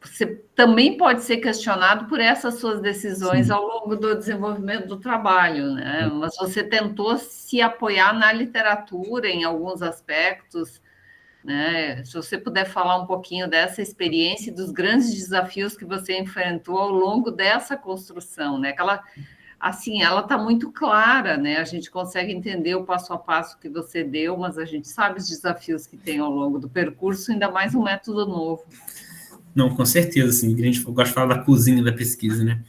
Você também pode ser questionado por essas suas decisões ao longo do desenvolvimento do trabalho, né? Mas você tentou se apoiar na literatura em alguns aspectos, né? Se você puder falar um pouquinho dessa experiência e dos grandes desafios que você enfrentou ao longo dessa construção, né? Que ela está muito clara, né? A gente consegue entender o passo a passo que você deu, mas a gente sabe os desafios que tem ao longo do percurso, ainda mais um método novo. Não, com certeza, assim, a gente gosta de falar da cozinha da pesquisa, né?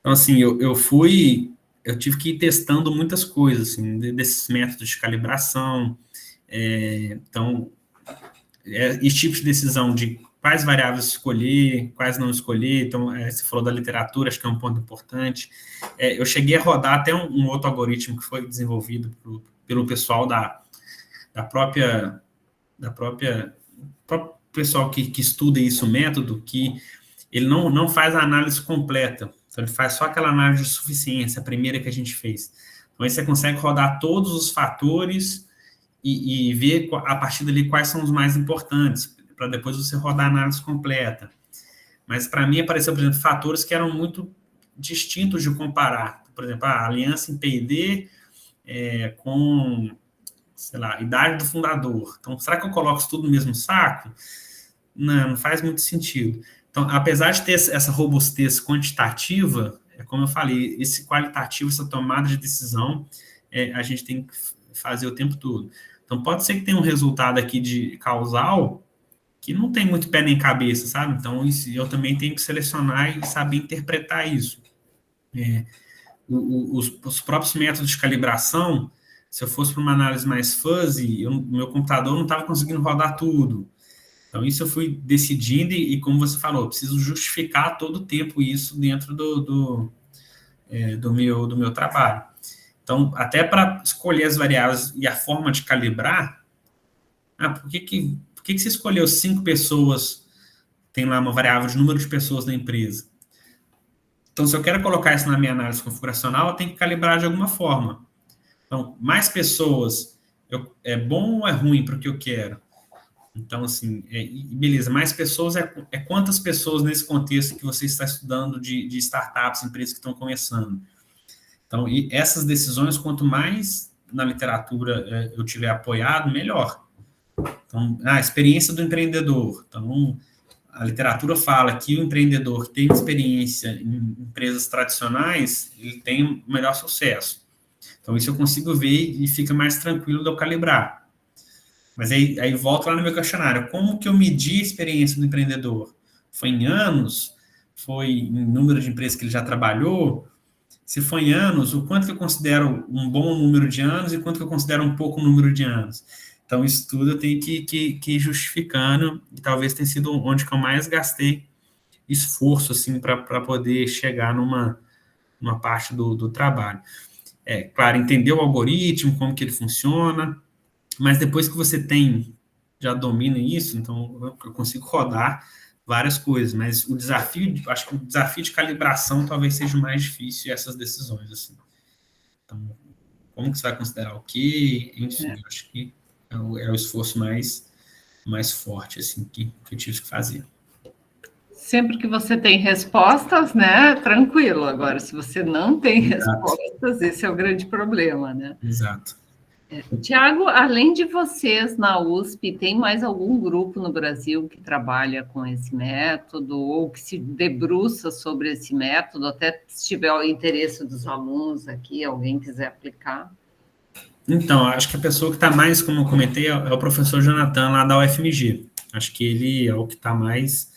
Então, assim, eu tive que ir testando muitas coisas, assim, desses métodos de calibração, esse tipo de decisão de quais variáveis escolher, quais não escolher, então, você falou da literatura, acho que é um ponto importante. Eu cheguei a rodar até um outro algoritmo que foi desenvolvido pelo pessoal da própria pessoal que estuda isso, método, que ele não faz a análise completa, então ele faz só aquela análise de suficiência, a primeira que a gente fez. Então aí você consegue rodar todos os fatores e ver a partir dali quais são os mais importantes, para depois você rodar a análise completa. Mas para mim apareceu, por exemplo, fatores que eram muito distintos de comparar. Por exemplo, a aliança em P&D com, sei lá, idade do fundador. Então, será que eu coloco isso tudo no mesmo saco? Não faz muito sentido. Então, apesar de ter essa robustez quantitativa, como eu falei, esse qualitativo, essa tomada de decisão, a gente tem que fazer o tempo todo. Então, pode ser que tenha um resultado aqui de causal que não tem muito pé nem cabeça, sabe? Então, eu também tenho que selecionar e saber interpretar isso. Os próprios métodos de calibração, se eu fosse para uma análise mais fuzzy, meu computador não estava conseguindo rodar tudo. Então, isso eu fui decidindo e como você falou, eu preciso justificar todo o tempo isso dentro do meu trabalho. Então, até para escolher as variáveis e a forma de calibrar, por que você escolheu 5 pessoas, tem lá uma variável de número de pessoas na empresa? Então, se eu quero colocar isso na minha análise configuracional, eu tenho que calibrar de alguma forma. Então, mais pessoas, é bom ou é ruim para o que eu quero? Então, assim, beleza, mais pessoas é quantas pessoas nesse contexto que você está estudando de startups, empresas que estão começando. Então, e essas decisões, quanto mais na literatura eu tiver apoiado, melhor. Então, a experiência do empreendedor. Então, a literatura fala que o empreendedor que tem experiência em empresas tradicionais, ele tem melhor sucesso. Então, isso eu consigo ver e fica mais tranquilo de eu calibrar. Mas aí volto lá no meu questionário. Como que eu medi a experiência do empreendedor? Foi em anos? Foi em número de empresas que ele já trabalhou? Se foi em anos, o quanto que eu considero um bom número de anos e quanto que eu considero um pouco número de anos? Então, isso tudo eu tenho que ir justificando, e talvez tenha sido onde que eu mais gastei esforço, assim, para poder chegar numa parte do trabalho. Claro, entender o algoritmo, como que ele funciona, mas depois que você já domina isso, então eu consigo rodar várias coisas, mas acho que o desafio de calibração talvez seja o mais difícil, essas decisões, assim. Então, como que você vai considerar o quê? Enfim, acho que é o esforço mais forte, assim, que eu tive que fazer. Sempre que você tem respostas, né, tranquilo. Agora, se você não tem respostas, esse é o grande problema, né? Exato. Tiago, além de vocês na USP, tem mais algum grupo no Brasil que trabalha com esse método ou que se debruça sobre esse método, até se tiver o interesse dos alunos aqui, alguém quiser aplicar? Então, acho que a pessoa que está mais, como eu comentei, é o professor Jonathan, lá da UFMG. Acho que ele é o que está mais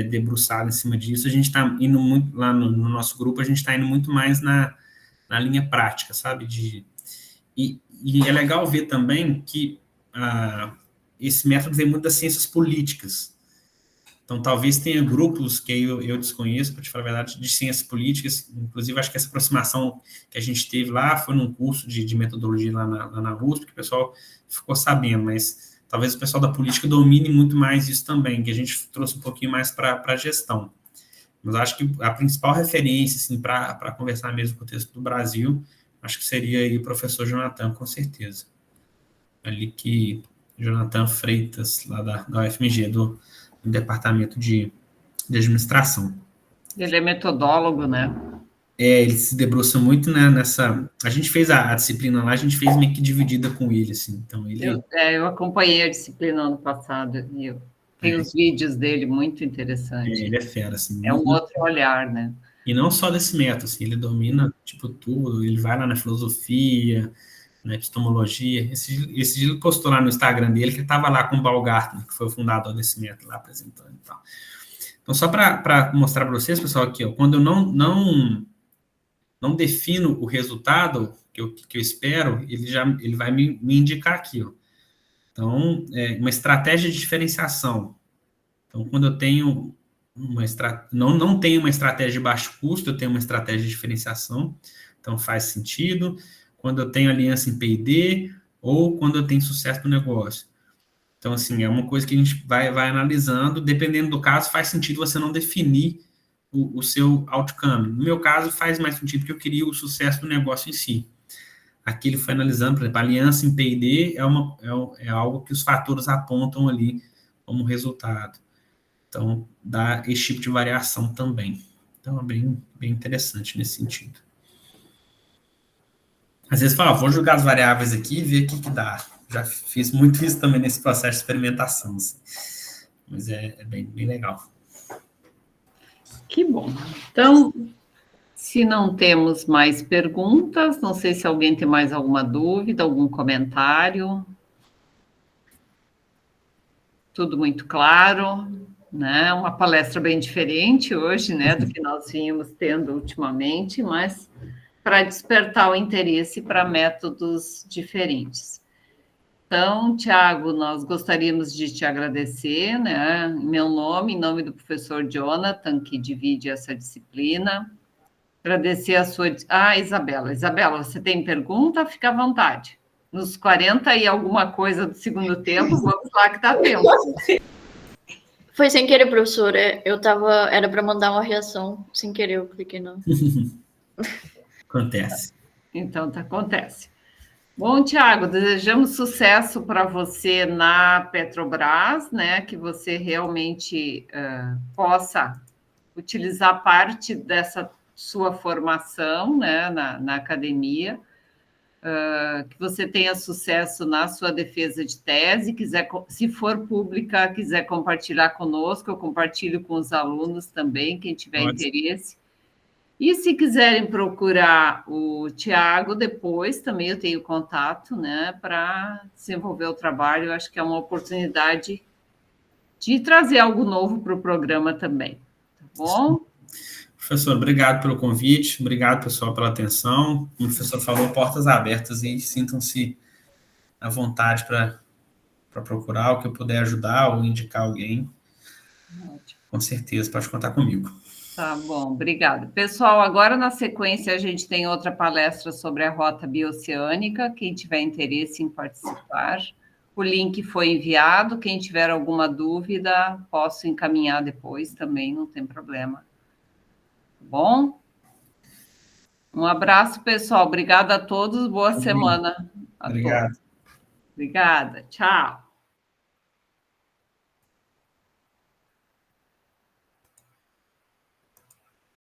debruçado em cima disso. A gente está indo muito, lá no nosso grupo, a gente está indo muito mais na linha prática, sabe? E é legal ver também que esse método vem muito das ciências políticas. Então, talvez tenha grupos que eu desconheço, para te falar a verdade, de ciências políticas. Inclusive, acho que essa aproximação que a gente teve lá foi num curso de metodologia lá na USP, que o pessoal ficou sabendo, mas talvez o pessoal da política domine muito mais isso também, que a gente trouxe um pouquinho mais para a gestão. Mas acho que a principal referência, assim, para conversar mesmo com o contexto do Brasil, acho que seria aí o professor Jonathan, com certeza. Jonathan Freitas, lá da UFMG, do departamento de administração. Ele é metodólogo, né? Ele se debruça muito, né, nessa... A gente fez a disciplina lá, a gente fez meio que dividida com ele, assim, então ele... Eu acompanhei a disciplina ano passado, e eu tenho os vídeos dele muito interessantes. Ele é fera, assim. É um outro olhar, né? E não só desse método, assim, ele domina, tipo, tudo, ele vai lá na filosofia, na epistemologia. Esse dia ele postou lá no Instagram dele que ele estava lá com o Baumgartner, que foi o fundador desse método lá, apresentando e tal. Então, só para mostrar para vocês, pessoal, aqui, ó, quando eu não defino o resultado que eu espero, ele vai me indicar aqui, ó. Então, uma estratégia de diferenciação. Então, quando eu tenho não tenho uma estratégia de baixo custo, eu tenho uma estratégia de diferenciação, então faz sentido. Quando eu tenho aliança em P&D ou quando eu tenho sucesso no negócio. Então, assim, é uma coisa que a gente vai analisando, dependendo do caso, faz sentido você não definir o seu outcome. No meu caso, faz mais sentido porque eu queria o sucesso do negócio em si. Aqui ele foi analisando, por exemplo, a aliança em P&D é algo que os fatores apontam ali como resultado. Então, dá esse tipo de variação também. Então, é bem interessante nesse sentido. Às vezes, vou jogar as variáveis aqui e ver o que dá. Já fiz muito isso também nesse processo de experimentação. Assim. Mas é bem legal. Que bom. Então, Se não temos mais perguntas, não sei se alguém tem mais alguma dúvida, algum comentário. Tudo muito claro, né? Uma palestra bem diferente hoje, né, do que nós vínhamos tendo ultimamente, mas para despertar o interesse para métodos diferentes. Então, Tiago, nós gostaríamos de te agradecer, né, em meu nome, em nome do professor Jonathan, que divide essa disciplina. Agradecer a sua... Isabela. Isabela, você tem pergunta? Fica à vontade. Nos 40 e alguma coisa do segundo tempo, vamos lá que está tempo. Foi sem querer, professora. Era para mandar uma reação. Sem querer, eu cliquei não. Acontece. Então, acontece. Bom, Tiago, desejamos sucesso para você na Petrobras, né? Que você realmente possa utilizar parte dessa sua formação, né, na academia, que você tenha sucesso na sua defesa de tese, se for pública, quiser compartilhar conosco, eu compartilho com os alunos também, quem tiver interesse. E se quiserem procurar o Tiago depois, também eu tenho contato, né, para desenvolver o trabalho. Eu acho que é uma oportunidade de trazer algo novo para o programa também. Tá bom? Professor, obrigado pelo convite, obrigado, pessoal, pela atenção. Como o professor falou, portas abertas e sintam-se à vontade para procurar o que eu puder ajudar ou indicar alguém. Ótimo. Com certeza, pode contar comigo. Tá bom, obrigada. Pessoal, agora na sequência a gente tem outra palestra sobre a rota bioceânica. Quem tiver interesse em participar, o link foi enviado. Quem tiver alguma dúvida, posso encaminhar depois também, não tem problema. Bom? Um abraço, pessoal. Obrigada a todos. Boa semana a todos. Obrigado. Obrigada. Tchau.